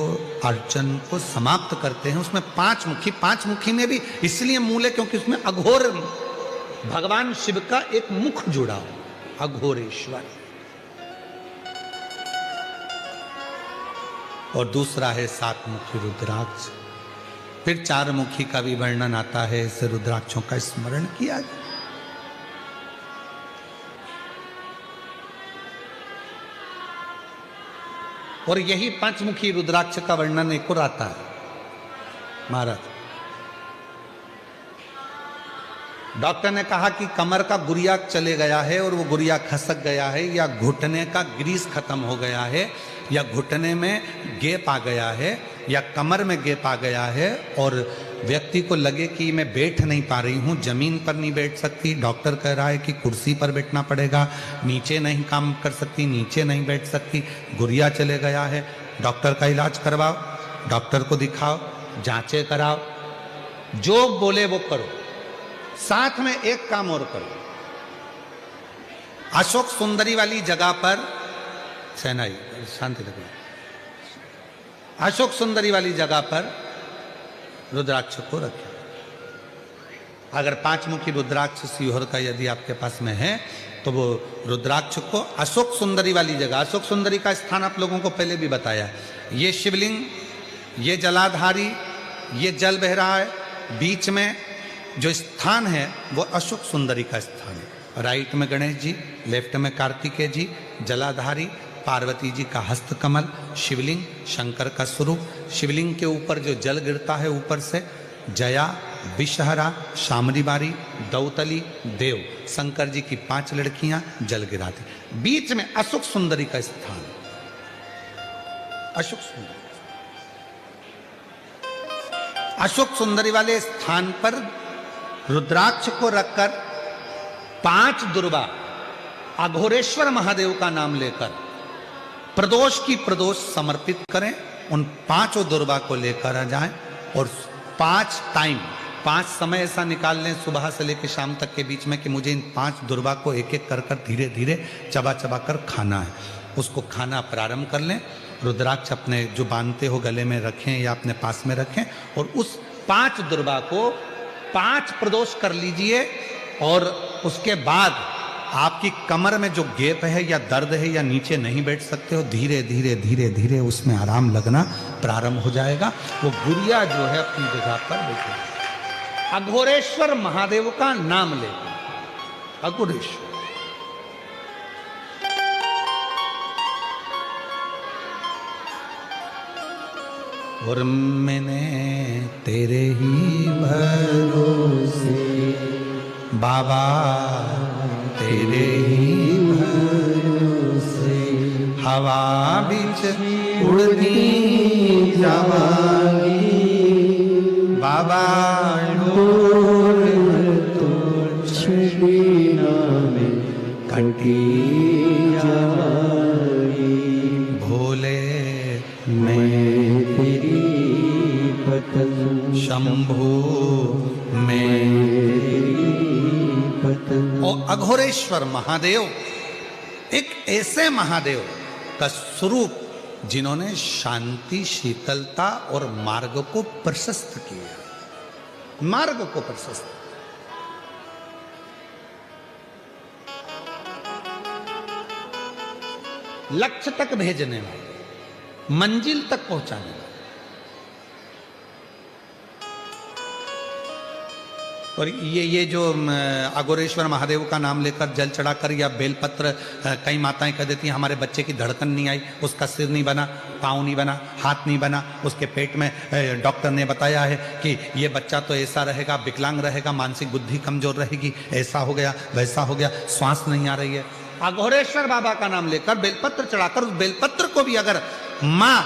अड़चन को समाप्त करते हैं। उसमें 5 मुखी, 5 मुखी में भी इसलिए मूल है क्योंकि उसमें अघोर भगवान शिव का एक मुख जुड़ा हो, अघोरेश्वर। और दूसरा है 7 मुखी रुद्राक्ष। फिर 4 मुखी का भी वर्णन आता है, ऐसे रुद्राक्षों का स्मरण किया जाए। और यही 5 मुखी रुद्राक्ष का वर्णन एक और आता है महाराज। डॉक्टर ने कहा कि कमर का गुरिया चले गया है और वो गुरिया खसक गया है, या घुटने का ग्रीस खत्म हो गया है, या घुटने में गैप आ गया है, या कमर में गैप आ गया है और व्यक्ति को लगे कि मैं बैठ नहीं पा रही हूँ, जमीन पर नहीं बैठ सकती, डॉक्टर कह रहा है कि कुर्सी पर बैठना पड़ेगा, नीचे नहीं काम कर सकती, नीचे नहीं बैठ सकती, गुरिया चले गया है, डॉक्टर का इलाज करवाओ, डॉक्टर को दिखाओ, जांचें कराओ, जो बोले वो करो। साथ में एक काम और करो, अशोक सुंदरी वाली जगह पर सेनाई शांति रखो, अशोक सुंदरी वाली जगह पर रुद्राक्ष को रखें। अगर 5 मुखी रुद्राक्ष सीहोर का यदि आपके पास में है तो वो रुद्राक्ष को अशोक सुंदरी वाली जगह, अशोक सुंदरी का स्थान आप लोगों को पहले भी बताया, ये शिवलिंग, ये जलाधारी, ये जल बह रहा है, बीच में जो स्थान है वो अशोक सुंदरी का स्थान है। राइट में गणेश जी, लेफ्ट में कार्तिकेय जी, जलाधारी, पार्वती जी का हस्तकमल, शिवलिंग, शंकर का स्वरूप, शिवलिंग के ऊपर जो जल गिरता है ऊपर से, जया, विषहरा, शामरीबारी, दौतली, देव, शंकर जी की 5 लड़कियां जल गिराती, बीच में अशोक सुंदरी का स्थान, अशोक सुंदरी, अशोक सुंदरी वाले स्थान पर रुद्राक्ष को रखकर 5 दुर्वा अघोरेश्वर महादेव का नाम लेकर प्रदोष की प्रदोष समर्पित करें। उन 5 दुर्वा को लेकर आ जाएं और 5 टाइम, 5 समय ऐसा निकाल लें सुबह से लेकर शाम तक के बीच में कि मुझे इन 5 दुर्वा को एक एक कर कर धीरे धीरे चबा चबा कर खाना है। उसको खाना प्रारंभ कर लें। रुद्राक्ष अपने जो बांधते हो गले में रखें या अपने पास में रखें और उस 5 दुर्वा को 5 प्रदोष कर लीजिए और उसके बाद आपकी कमर में जो गैप है या दर्द है या नीचे नहीं बैठ सकते हो, धीरे धीरे धीरे धीरे उसमें आराम लगना प्रारंभ हो जाएगा। वो गुड़िया जो है अपनी जगह पर बैठे, अघोरेश्वर महादेव का नाम लेकर, अघोरेश्वर। और मैंने तेरे ही भरोसे बाबा, तेरे ही भरोसे हवा बीच उड़ती जावांगी बाबा, डोर तो छड़ीना में कटी जावांगी, भोले मैं तेरी पतंग, शंभू मैं और अघोरेश्वर महादेव एक ऐसे महादेव का स्वरूप जिन्होंने शांति, शीतलता और मार्ग को प्रशस्त किया, मार्ग को प्रशस्त। लक्ष्य तक भेजने वाले, मंजिल तक पहुंचाने वाले। और ये जो अघोरेश्वर महादेव का नाम लेकर जल चढ़ाकर या बेलपत्र, कई माताएं कह देती हैं हमारे बच्चे की धड़कन नहीं आई, उसका सिर नहीं बना, पाँव नहीं बना, हाथ नहीं बना, उसके पेट में डॉक्टर ने बताया है कि ये बच्चा तो ऐसा रहेगा, विकलांग रहेगा, मानसिक बुद्धि कमजोर रहेगी, ऐसा हो गया, वैसा हो गया, श्वास नहीं आ रही है। अघोरेश्वर बाबा का नाम लेकर बेलपत्र चढ़ाकर, उस बेलपत्र को भी अगर माँ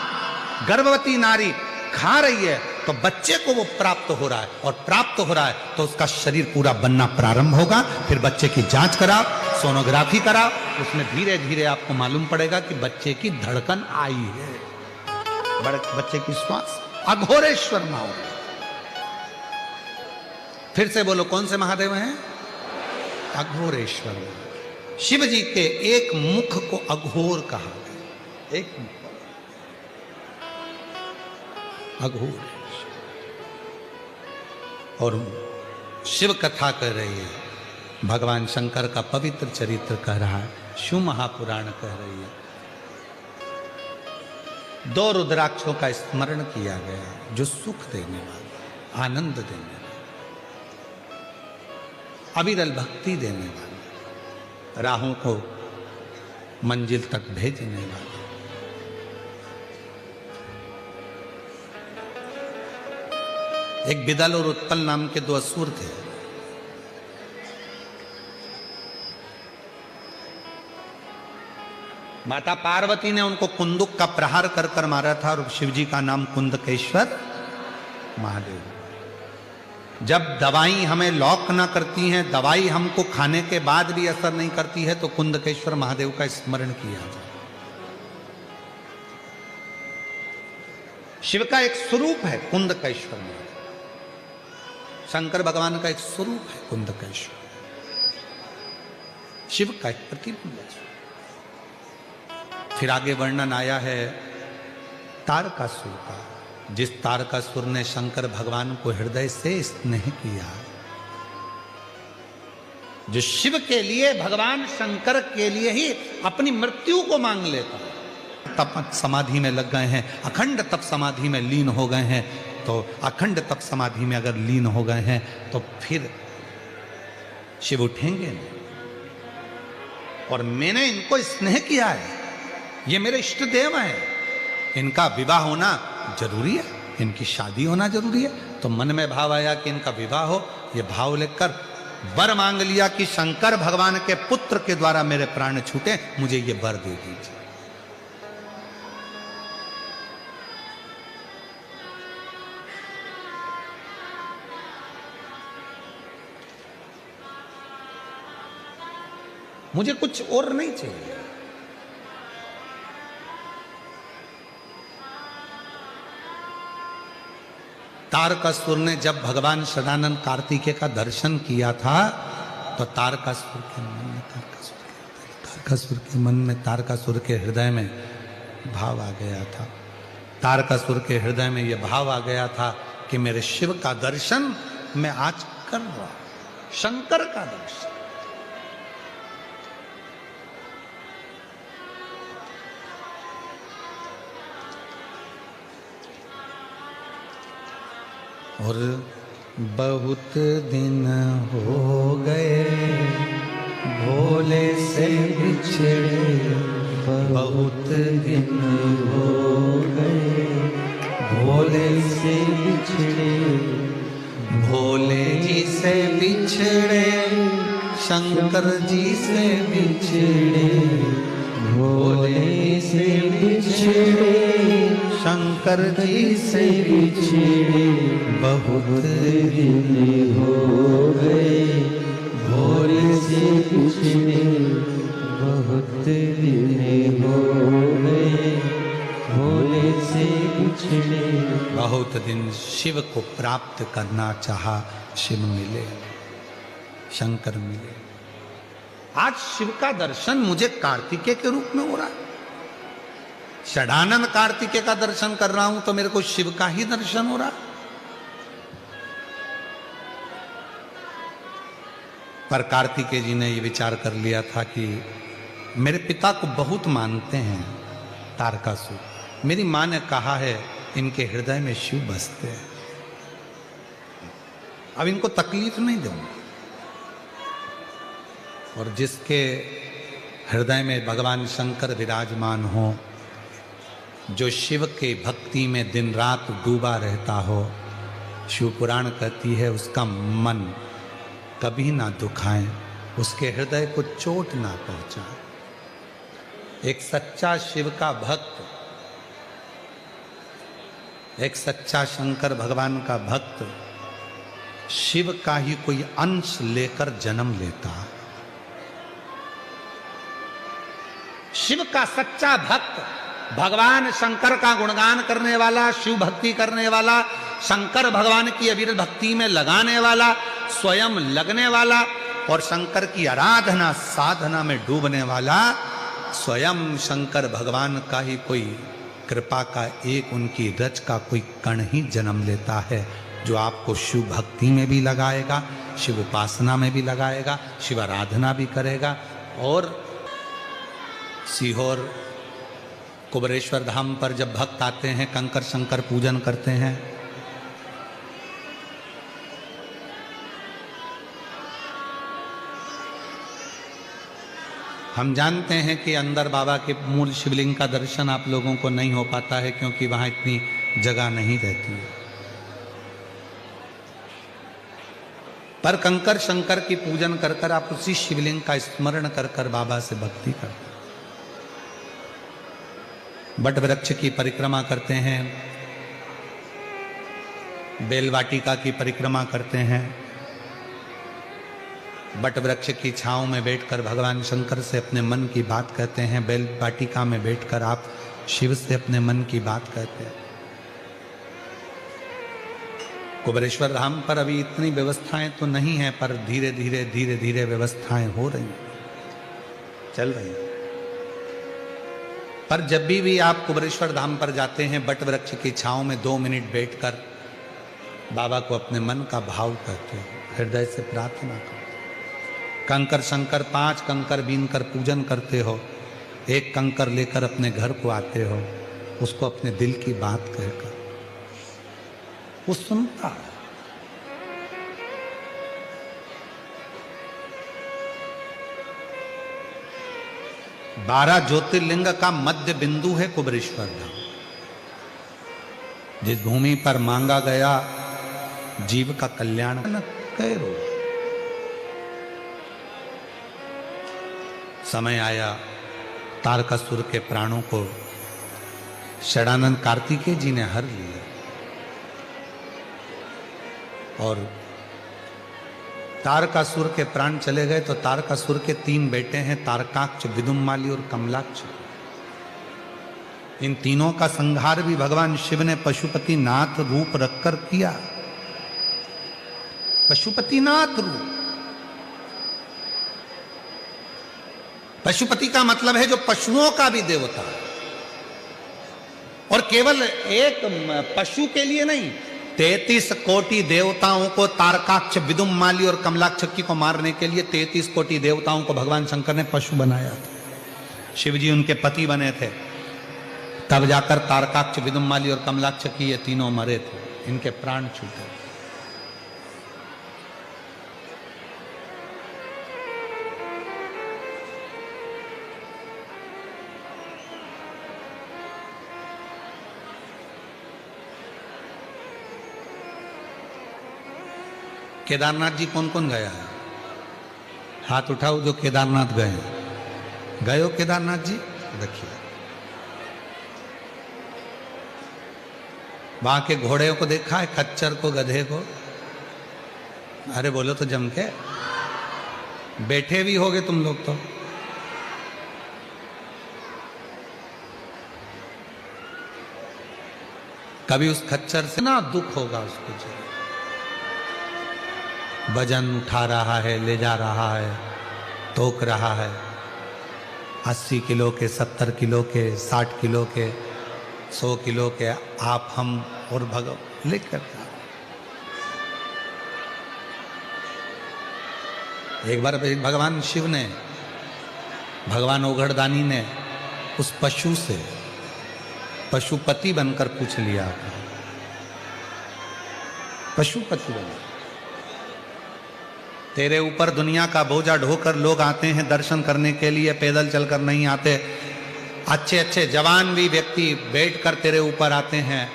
गर्भवती नारी खा रही है तो बच्चे को वो प्राप्त हो रहा है, और प्राप्त हो रहा है तो उसका शरीर पूरा बनना प्रारंभ होगा। फिर बच्चे की जांच कराओ, सोनोग्राफी कराओ, उसमें धीरे धीरे आपको मालूम पड़ेगा कि बच्चे की धड़कन आई है, बच्चे की श्वास। अघोरेश्वर महादेव, फिर से बोलो कौन से महादेव हैं? अघोरेश्वर। शिव जी के एक मुख को अघोर कहा गया, एक मुख अघोर। और शिव कथा कर रही है, भगवान शंकर का पवित्र चरित्र कह रहा है, शिव महापुराण कह रही है। 2 रुद्राक्षों का स्मरण किया गया जो सुख देने वाले, आनंद देने वाले, अविरल भक्ति देने वाले, राहों को मंजिल तक भेजने वाले। एक बिदल और उत्पल नाम के 2 असुर थे। माता पार्वती ने उनको कुंदुक का प्रहार कर कर मारा था और शिव जी का नाम कुंदकेश्वर महादेव। जब दवाई हमें लॉक ना करती है, दवाई हमको खाने के बाद भी असर नहीं करती है, तो कुंदकेश्वर महादेव का स्मरण किया जाए। शिव का एक स्वरूप है कुंदकेश्वर महादेव, शंकर भगवान का एक स्वरूप है कुंदकेश्वर, शिव का एक प्रतिबिंब है। फिर आगे वर्णन आया है तारकासुर का, जिस तारकासुर ने शंकर भगवान को हृदय से स्नेह किया, जो शिव के लिए, भगवान शंकर के लिए ही अपनी मृत्यु को मांग लेता, तप समाधि में लग गए हैं, अखंड तप समाधि में लीन हो गए हैं। तो अखंड तप समाधि में अगर लीन हो गए हैं तो फिर शिव उठेंगे नहीं। और मैंने इनको स्नेह किया है, ये मेरे इष्ट देव हैं, इनका विवाह होना जरूरी है, इनकी शादी होना जरूरी है। तो मन में भाव आया कि इनका विवाह हो। ये भाव लेकर वर मांग लिया कि शंकर भगवान के पुत्र के द्वारा मेरे प्राण छूटे, मुझे ये वर दे दीजिए। मुझे कुछ और नहीं चाहिए। तारकासुर ने जब भगवान सदानंद कार्तिकेय का दर्शन किया था तो तारकासुर के हृदय में भाव आ गया था। तारकासुर के हृदय में यह भाव आ गया था कि मेरे शिव का दर्शन मैं आज कर रहा हूं, शंकर का दर्शन। और बहुत दिन हो गए भोले से बिछड़े, बहुत दिन हो गए भोले से बिछड़े, भोले जी से बिछड़े, शंकर जी से बिछड़े, भोले से बिछड़े, शंकर जी से बिछड़े, बहुत दिन हो गए भोले से बिछड़े, बहुत दिन हो गए भोले से बिछड़े। बहुत दिन शिव को प्राप्त करना चाहा, शिव मिले, शंकर मिले। आज शिव का दर्शन मुझे कार्तिकेय के रूप में हो रहा है। षडानंद कार्तिकेय का दर्शन कर रहा हूं तो मेरे को शिव का ही दर्शन हो रहा। पर कार्तिकेय जी ने यह विचार कर लिया था कि मेरे पिता को बहुत मानते हैं तारकासुर, मेरी मां ने कहा है इनके हृदय में शिव बसते हैं, अब इनको तकलीफ नहीं दूंगा। और जिसके हृदय में भगवान शंकर विराजमान हो, जो शिव के भक्ति में दिन रात डूबा रहता हो, शिव पुराण कहती है उसका मन कभी ना दुखाए, उसके हृदय को चोट ना पहुंचाए। एक सच्चा शिव का भक्त, एक सच्चा शंकर भगवान का भक्त शिव का ही कोई अंश लेकर जन्म लेता। शिव का सच्चा भक्त, भगवान शंकर का गुणगान करने वाला, शिव भक्ति करने वाला, शंकर भगवान की अविरत भक्ति में लगाने वाला, स्वयं लगने वाला और शंकर की आराधना साधना में डूबने वाला, स्वयं शंकर भगवान का ही कोई कृपा का एक उनकी रच का कोई कण ही जन्म लेता है, जो आपको शिव भक्ति में भी लगाएगा, शिव उपासना में भी लगाएगा, शिव आराधना भी करेगा। और सीहोर कुबरेश्वर धाम पर जब भक्त आते हैं, कंकर शंकर पूजन करते हैं, हम जानते हैं कि अंदर बाबा के मूल शिवलिंग का दर्शन आप लोगों को नहीं हो पाता है, क्योंकि वहां इतनी जगह नहीं रहती है। पर कंकर शंकर की पूजन कर कर आप उसी शिवलिंग का स्मरण कर कर बाबा से भक्ति करते हैं। बट वृक्ष की परिक्रमा करते हैं, बेल वाटिका की परिक्रमा करते हैं। बट वृक्ष की छांव में बैठकर भगवान शंकर से अपने मन की बात कहते हैं। बेल वाटिका में बैठकर आप शिव से अपने मन की बात कहते हैं। कुबेरेश्वर धाम पर अभी इतनी व्यवस्थाएं तो नहीं है, पर धीरे धीरे धीरे धीरे व्यवस्थाएं हो रही हैं, चल रही हैं। पर जब भी आप कुबेरेश्वर धाम पर जाते हैं, बट वृक्ष की छांव में 2 मिनट बैठकर बाबा को अपने मन का भाव कहते हो, हृदय से प्रार्थना करते हो। कंकर शंकर 5 कंकर बीनकर पूजन करते हो, 1 कंकर लेकर अपने घर को आते हो, उसको अपने दिल की बात कहकर वो सुनता है। बारह ज्योतिर्लिंग का मध्य बिंदु है कुबेरेश्वर धाम। जिस भूमि पर मांगा गया जीव का कल्याण न करो। समय आया तारकासुर के प्राणों को षडानंद कार्तिकेय जी ने हर लिया और तारकासुर के प्राण चले गए तो तारकासुर के 3 बेटे हैं, तारकाक्ष, विदुम्माली और कमलाक्ष। इन तीनों का संहार भी भगवान शिव ने पशुपति नाथ रूप रखकर किया। पशुपति नाथ रूप, पशुपति का मतलब है जो पशुओं का भी देवता, और केवल एक पशु के लिए नहीं, 33 कोटि देवताओं को तारकाक्ष, विदुम्माली और कमलाक्ष को मारने के लिए 33 कोटि देवताओं को भगवान शंकर ने पशु बनाया था। शिव जी उनके पति बने थे, तब जाकर तारकाक्ष, विदुम्माली और कमलाक्ष ये तीनों मरे थे, इनके प्राण छूटे। केदारनाथ जी कौन कौन गया है? हाथ उठाओ जो केदारनाथ गए हैं। गए हो केदारनाथ जी? देखिए वहां के घोड़े को देखा है, खच्चर को, गधे को? अरे बोलो तो जम के, बैठे भी होगे तुम लोग तो। कभी उस खच्चर से ना दुख होगा उसको जी। वजन उठा रहा है, ले जा रहा है, तोक रहा है, 80 किलो के, 70 किलो के, 60 किलो के, 100 किलो के, आप, हम और भगवान लेकर। एक बार भगवान शिव ने, भगवान ओघड़दानी ने उस पशु से पशुपति बनकर पूछ लिया, पशुपति बन, तेरे ऊपर दुनिया का बोझा ढोकर लोग आते हैं दर्शन करने के लिए, पैदल चलकर नहीं आते। अच्छे अच्छे जवान भी व्यक्ति बैठकर तेरे ऊपर आते हैं,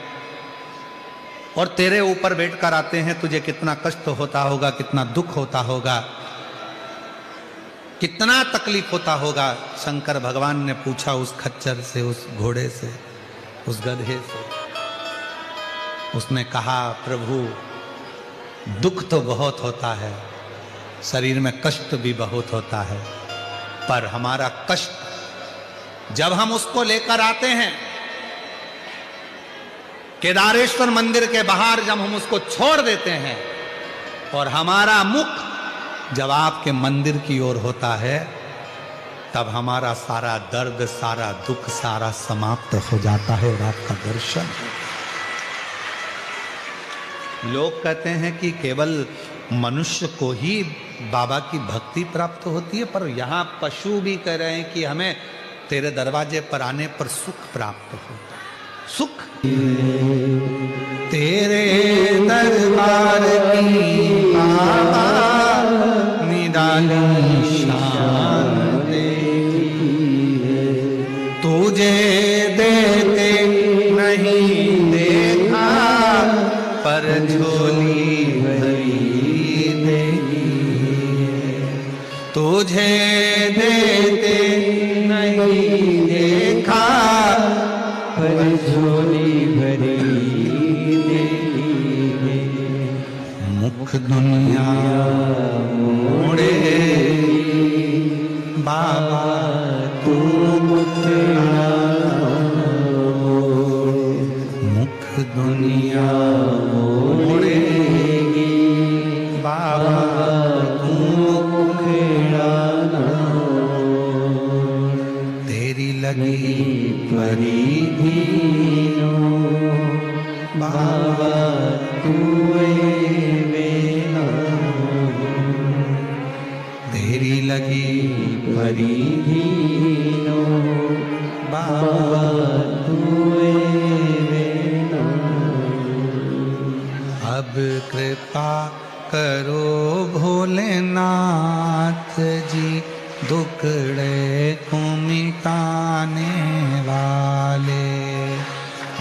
और तेरे ऊपर बैठकर आते हैं, तुझे कितना कष्ट होता होगा, कितना दुख होता होगा, कितना तकलीफ होता होगा। शंकर भगवान ने पूछा उस खच्चर से, उस घोड़े से, उस गधे से। उसने कहा, प्रभु दुख तो बहुत होता है, शरीर में कष्ट भी बहुत होता है, पर हमारा कष्ट जब हम उसको लेकर आते हैं केदारेश्वर मंदिर के बाहर, जब हम उसको छोड़ देते हैं और हमारा मुख जब आपके मंदिर की ओर होता है, तब हमारा सारा दर्द, सारा दुख, सारा समाप्त हो जाता है और आपका दर्शन। लोग कहते हैं कि केवल मनुष्य को ही बाबा की भक्ति प्राप्त होती है, पर यहाँ पशु भी कह रहे हैं कि हमें तेरे दरवाजे पर आने पर सुख प्राप्त होता है। सुख तेरे दरबार की बाबा निराली शान देखी है, तुझे देते नहीं देखा, पर झोली भरी तुझे देते नहीं देखा, झोली भरी देखी है। मुख दुनिया मोड़े बाबा तू मुखड़ा मुख दुनिया मोड़ेगी बाबा तू मुखड़ा तेरी लगी परिधीनो बाबा तू तेरी लगी परिधीनो बाबा तू अब कृपा करो भोलेनाथ जी दुखड़े को मिटाने वाले।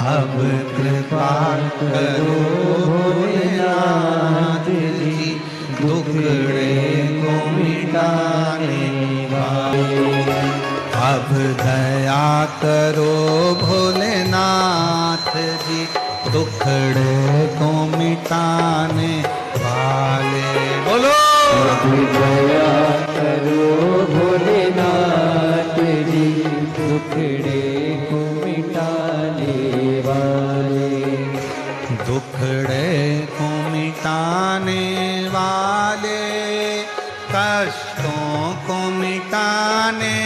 अब कृपा करो भोलेनाथ जी दुखड़े को मिटाने वाले। अब दया करो भोलेनाथ जी दुखड़े को मिटाने वाले। बोलो दया करो भोलेनाथ जी दुखड़े को मिटाने वाले। दुखड़े को मिटाने वाले कष्टों को मिटाने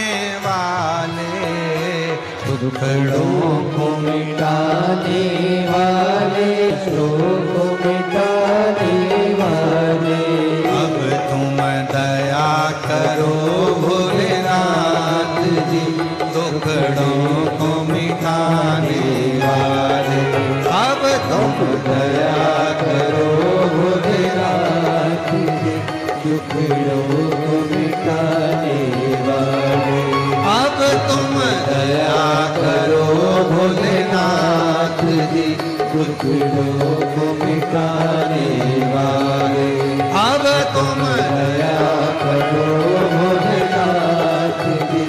वाले दुखड़ों को मिटाने वाले को मिटाने वाले। अब तुम दया करो भोलेनाथ जी दुखड़ों को मिटाने वाले। अब तुम दया करो भोलेनाथ जी दुखड़ों को मिटाने वाले। अब तुम दया करो भोलेनाथ जी दुखड़ों को मिटाने वाले। अब तुम दया करो भोलेनाथ जी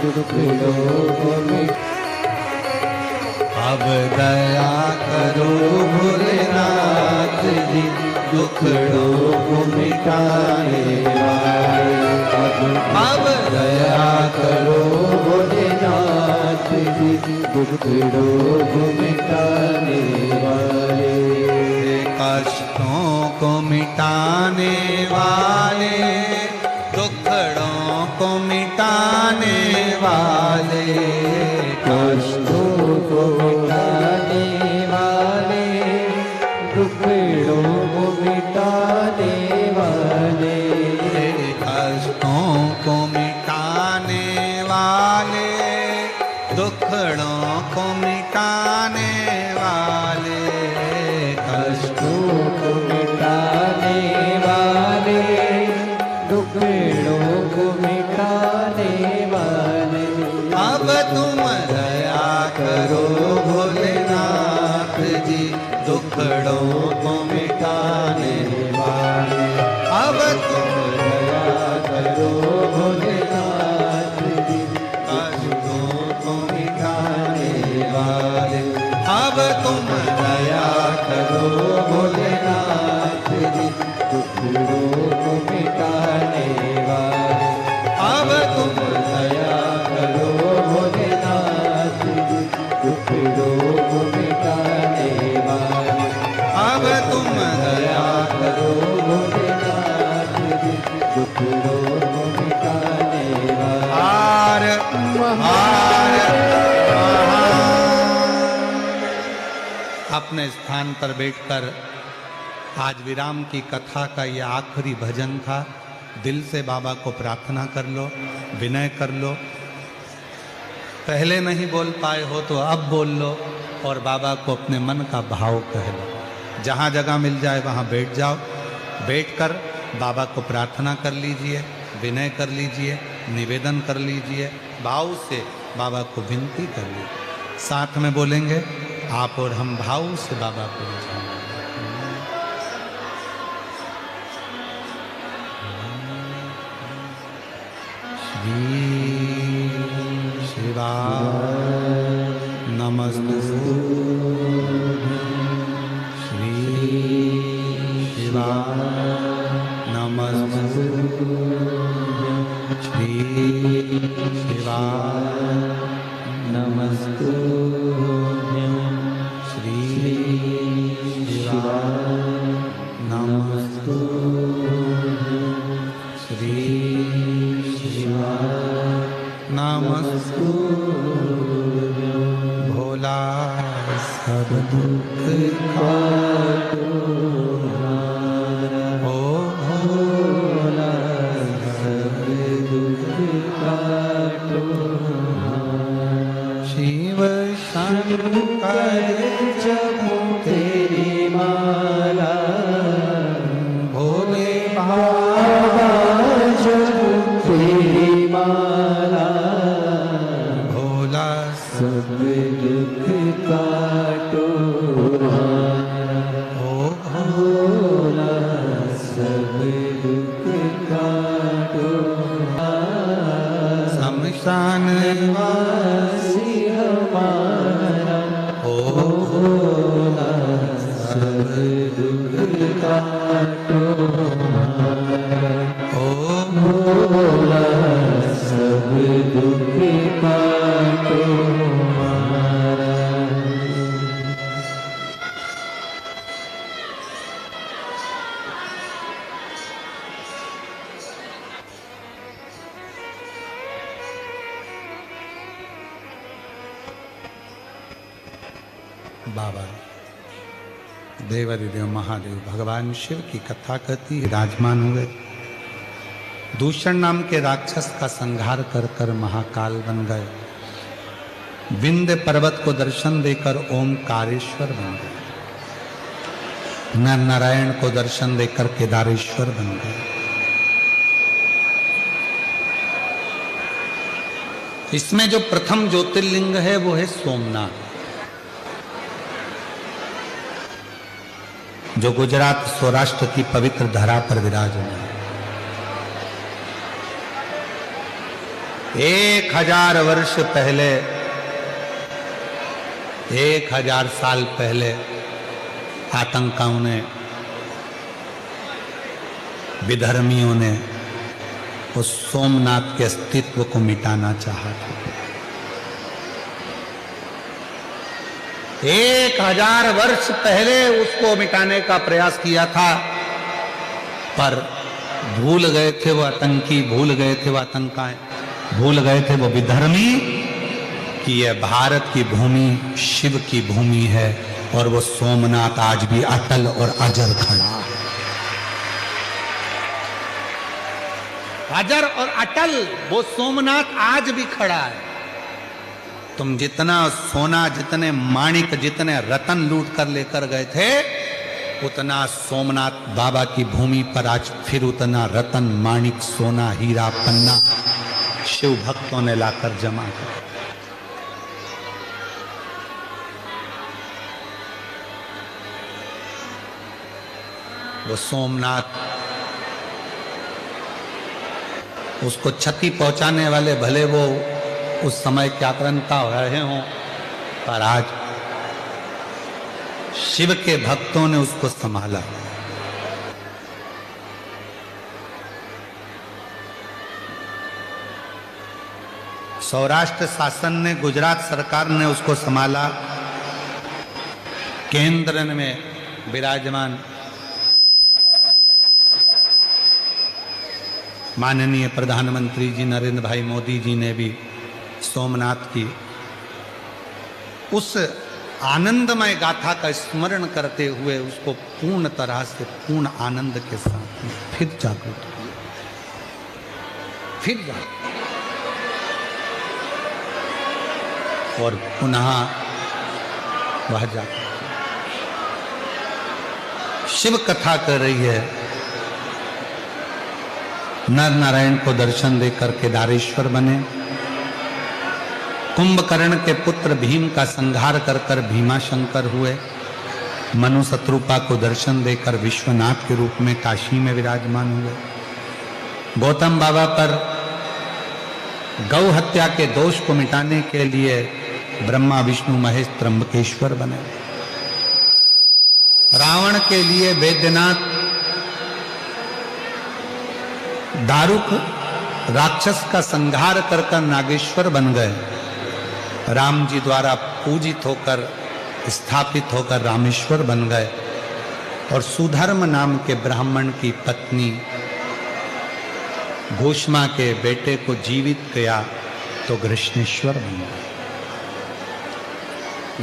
दुखड़ों को अब दया करो भोलेनाथ जी दुखड़ों को मिटाने वाले। अब दया करो भोलेनाथ जी दुखड़ों को मिटाने वाले। कष्टों को मिटाने वाले दुखड़ों को मिटाने वाले। कष्टों को मिटाने वाले दुखड़ों को मिटाने वाले। कष्टों को मिटाने वाले दुखड़ों को मिटाने वाले। कष्टों को मिटाने वाले दुखड़ों को मिटाने वाले। अब तुम दया करो भोलेनाथ जी दुखड़ों को मिटाने वाले। अब तुम दया करो भोलेनाथ जी कष्टों को मिटाने वाले। अब तुम दया करो भोलेनाथ जी दुखड़ों को मिटाने वाले। अब तुम दया करो भोलेनाथ जी दुखड़ों को मिटाने वाले। अब तुम दया करो भोलेनाथ जी दुखड़ों को मिटाने वाले। हार हार अपने स्थान पर बैठकर आज विराम की कथा का ये आखिरी भजन था। दिल से बाबा को प्रार्थना कर लो, विनय कर लो। पहले नहीं बोल पाए हो तो अब बोल लो और बाबा को अपने मन का भाव कह लो। जहाँ जगह मिल जाए वहाँ बैठ जाओ। बैठकर बाबा को प्रार्थना कर लीजिए, विनय कर लीजिए, निवेदन कर लीजिए, भाव से बाबा को विनती कर लीजिए। साथ में बोलेंगे आप और हम, भाव से बाबा को रिझाएंगे। श्री शिवाय नमस्तु श्री शिवाय नमस्तुभ्यं श्री शिवाय नमस्तुभ्यं श्री शिवाय नमस्तुभ्यं भोला सब दुख काटो हो भोला सब दुख काटो शिव शंकर जपो तेरी माला भोले बाबा जपो तेरी माला भोला सब दुख काटो हो भोला सब दुख काटो शमशान वासी हमारा हो भोला सब दुख काटो हो भोला सब दुख काटो बाबा देवादिदेव महादेव भगवान शिव की कथा कहती विराजमान हुए। दूषण नाम के राक्षस का संहार कर कर महाकाल बन गए। विंध्य पर्वत को दर्शन देकर ओमकारेश्वर बन गए। नर नारायण को दर्शन देकर केदारेश्वर बन गए। इसमें जो प्रथम ज्योतिर्लिंग है वो है सोमनाथ, जो गुजरात सौराष्ट्र की पवित्र धरा पर विराजमान है। 1000 वर्ष पहले, 1000 साल पहले आतंकियों ने, विधर्मियों ने उस सोमनाथ के अस्तित्व को मिटाना चाहा था। 1000 वर्ष पहले उसको मिटाने का प्रयास किया था, पर भूल गए थे वो आतंकी, भूल गए थे वो आतंकाएं, भूल गए थे वो विधर्मी कि यह भारत की भूमि शिव की भूमि है और वो सोमनाथ आज भी अटल और अजर खड़ा है। अजर और अटल वो सोमनाथ आज भी खड़ा है। तुम जितना सोना, जितने माणिक, जितने रतन लूट कर लेकर गए थे, उतना सोमनाथ बाबा की भूमि पर आज फिर उतना रतन, माणिक, सोना, हीरा, पन्ना शिव भक्तों ने लाकर जमा कर। वो सोमनाथ, उसको क्षति पहुंचाने वाले भले वो उस समय के आक्रांता हो रहे हों, पर आज शिव के भक्तों ने उसको संभाला। सौराष्ट्र शासन ने, गुजरात सरकार ने उसको संभाला। केंद्र में विराजमान माननीय प्रधानमंत्री जी नरेंद्र भाई मोदी जी ने भी सोमनाथ की उस आनंदमय गाथा का स्मरण करते हुए उसको पूर्ण तरह से, पूर्ण आनंद के साथ फिर जागृत किया, फिर जागृत और पुनः वह जागृत शिव कथा कर रही है। नर नारायण को दर्शन देकर केदारेश्वर बने। कुंभकर्ण के पुत्र भीम का संहार कर कर भीमाशंकर हुए। मनु शत्रुपा को दर्शन देकर विश्वनाथ के रूप में काशी में विराजमान हुए। गौतम बाबा पर गौ हत्या के दोष को मिटाने के लिए ब्रह्मा विष्णु महेश त्र्यंबकेश्वर बने। रावण के लिए वैद्यनाथ दारुक राक्षस का संहार कर कर नागेश्वर बन गए। राम जी द्वारा पूजित होकर स्थापित होकर रामेश्वर बन गए और सुधर्म नाम के ब्राह्मण की पत्नी घोषमा के बेटे को जीवित किया तो कृष्णेश्वर बन गए।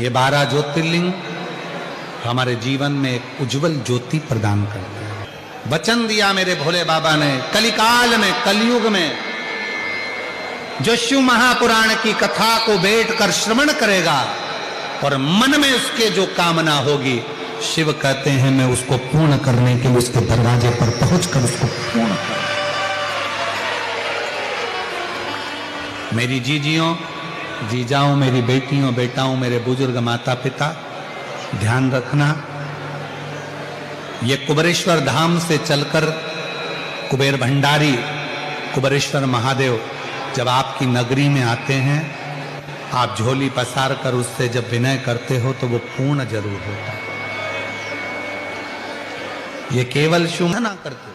ये 12 ज्योतिर्लिंग हमारे जीवन में एक उज्जवल ज्योति प्रदान करते हैं। वचन दिया मेरे भोले बाबा ने, कलिकाल में, कलयुग में जो शिव महापुराण की कथा को बैठकर श्रवण करेगा और मन में उसके जो कामना होगी, शिव कहते हैं मैं उसको पूर्ण करने के लिए उसके दरवाजे पर पहुंचकर उसको पूर्ण कर। मेरी जीजियों, जीजाओं, मेरी बेटियों, बेटाओं, मेरे बुजुर्ग माता पिता, ध्यान रखना, ये कुबेरेश्वर धाम से चलकर कुबेर भंडारी, कुबेरेश्वर महादेव जब आपकी नगरी में आते हैं, आप झोली पसार कर उससे जब विनय करते हो तो वो पूर्ण जरूर होता है। ये केवल शुभ ना करते,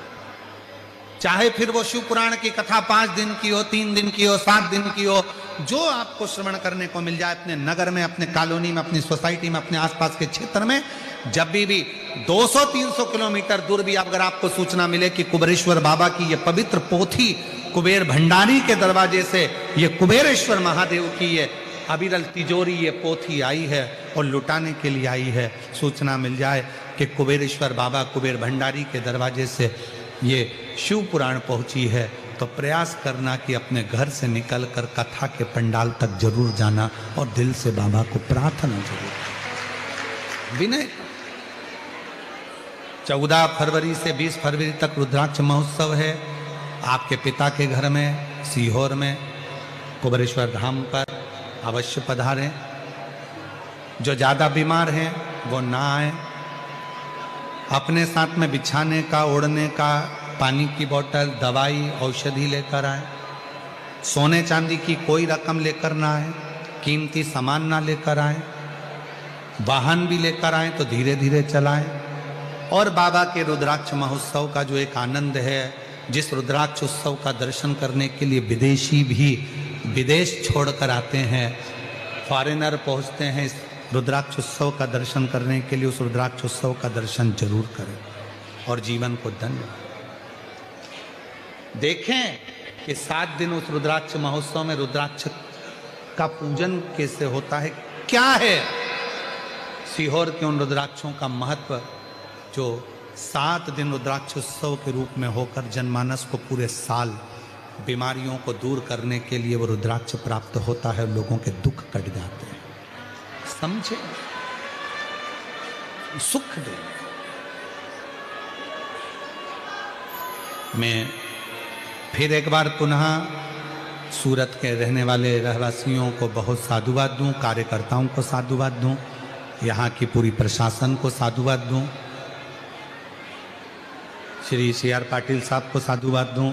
चाहे फिर वो शिव पुराण की कथा 5 दिन की हो, 3 दिन की हो, 7 दिन की हो, जो आपको श्रवण करने को मिल जाए अपने नगर में, अपने कॉलोनी में, अपनी सोसाइटी में, अपने आसपास के क्षेत्र में, जब भी 200-300 किलोमीटर दूर भी अगर आपको सूचना मिले कि कुबेरेश्वर बाबा की ये पवित्र पोथी कुबेर भंडारी के दरवाजे से ये कुबेरेश्वर महादेव की ये अविरल तिजोरी, ये पोथी आई है और लुटाने के लिए आई है, सूचना मिल जाए कि कुबेरेश्वर बाबा कुबेर भंडारी के दरवाजे से ये शिव पुराण पहुंची है, तो प्रयास करना कि अपने घर से निकलकर कथा के पंडाल तक जरूर जाना और दिल से बाबा को प्रार्थना जरूर विनय। 14 फरवरी से 20 फरवरी तक रुद्राक्ष महोत्सव है आपके पिता के घर में सीहोर में कुबेरेश्वर धाम पर, अवश्य पधारें। जो ज़्यादा बीमार हैं वो ना आए, अपने साथ में बिछाने का, ओढ़ने का, पानी की बोतल, दवाई, औषधि लेकर आए। सोने चांदी की कोई रकम लेकर ना आए, कीमती सामान ना लेकर आए, वाहन भी लेकर आए तो धीरे धीरे चलाएं। और बाबा के रुद्राक्ष महोत्सव का जो एक आनंद है, जिस रुद्राक्ष उत्सव का दर्शन करने के लिए विदेशी भी विदेश छोड़कर आते हैं, फॉरेनर पहुंचते हैं इस रुद्राक्ष उत्सव का दर्शन करने के लिए, उस रुद्राक्ष उत्सव का दर्शन जरूर करें और जीवन को धन्य देखें कि 7 दिन उस रुद्राक्ष महोत्सव में रुद्राक्ष का पूजन कैसे होता है, क्या है सीहोर के उन रुद्राक्षों का महत्व, जो 7 दिन रुद्राक्ष उत्सव के रूप में होकर जनमानस को पूरे साल बीमारियों को दूर करने के लिए वो रुद्राक्ष प्राप्त होता है, लोगों के दुख कट जाते हैं। समझे, सुख दे। मैं फिर एक बार पुनः सूरत के रहने वाले रहवासियों को बहुत साधुवाद दूं, कार्यकर्ताओं को साधुवाद दूं, यहाँ की पूरी प्रशासन को साधुवाद दूं, श्री CR पाटिल साहब को साधुवाद दूं,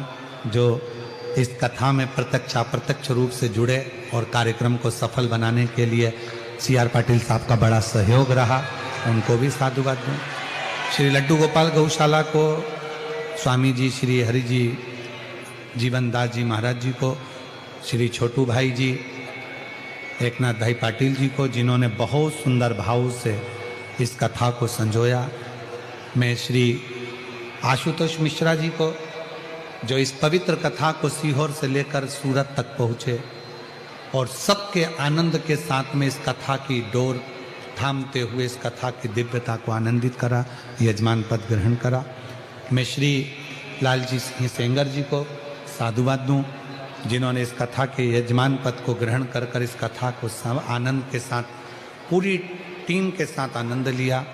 जो इस कथा में प्रत्यक्ष अप्रत्यक्ष रूप से जुड़े और कार्यक्रम को सफल बनाने के लिए CR पाटिल साहब का बड़ा सहयोग रहा, उनको भी साधुवाद दूं। श्री लड्डू गोपाल गौशाला को, स्वामी जी श्री हरि जी जीवनदास जी महाराज जी को, श्री छोटू भाई जी, एकनाथ भाई पाटिल जी को, जिन्होंने बहुत सुंदर भाव से इस कथा को संजोया। मैं श्री आशुतोष मिश्रा जी को, जो इस पवित्र कथा को सीहोर से लेकर सूरत तक पहुँचे और सबके आनंद के साथ में इस कथा की डोर थामते हुए इस कथा की दिव्यता को आनंदित करा, यजमान पद ग्रहण करा। मैं श्री लालजी सिंह सेंगर जी को साधुवाद दूं, जिन्होंने इस कथा के यजमान पद को ग्रहण कर इस कथा को आनंद के साथ, पूरी टीम के साथ आनंद लिया।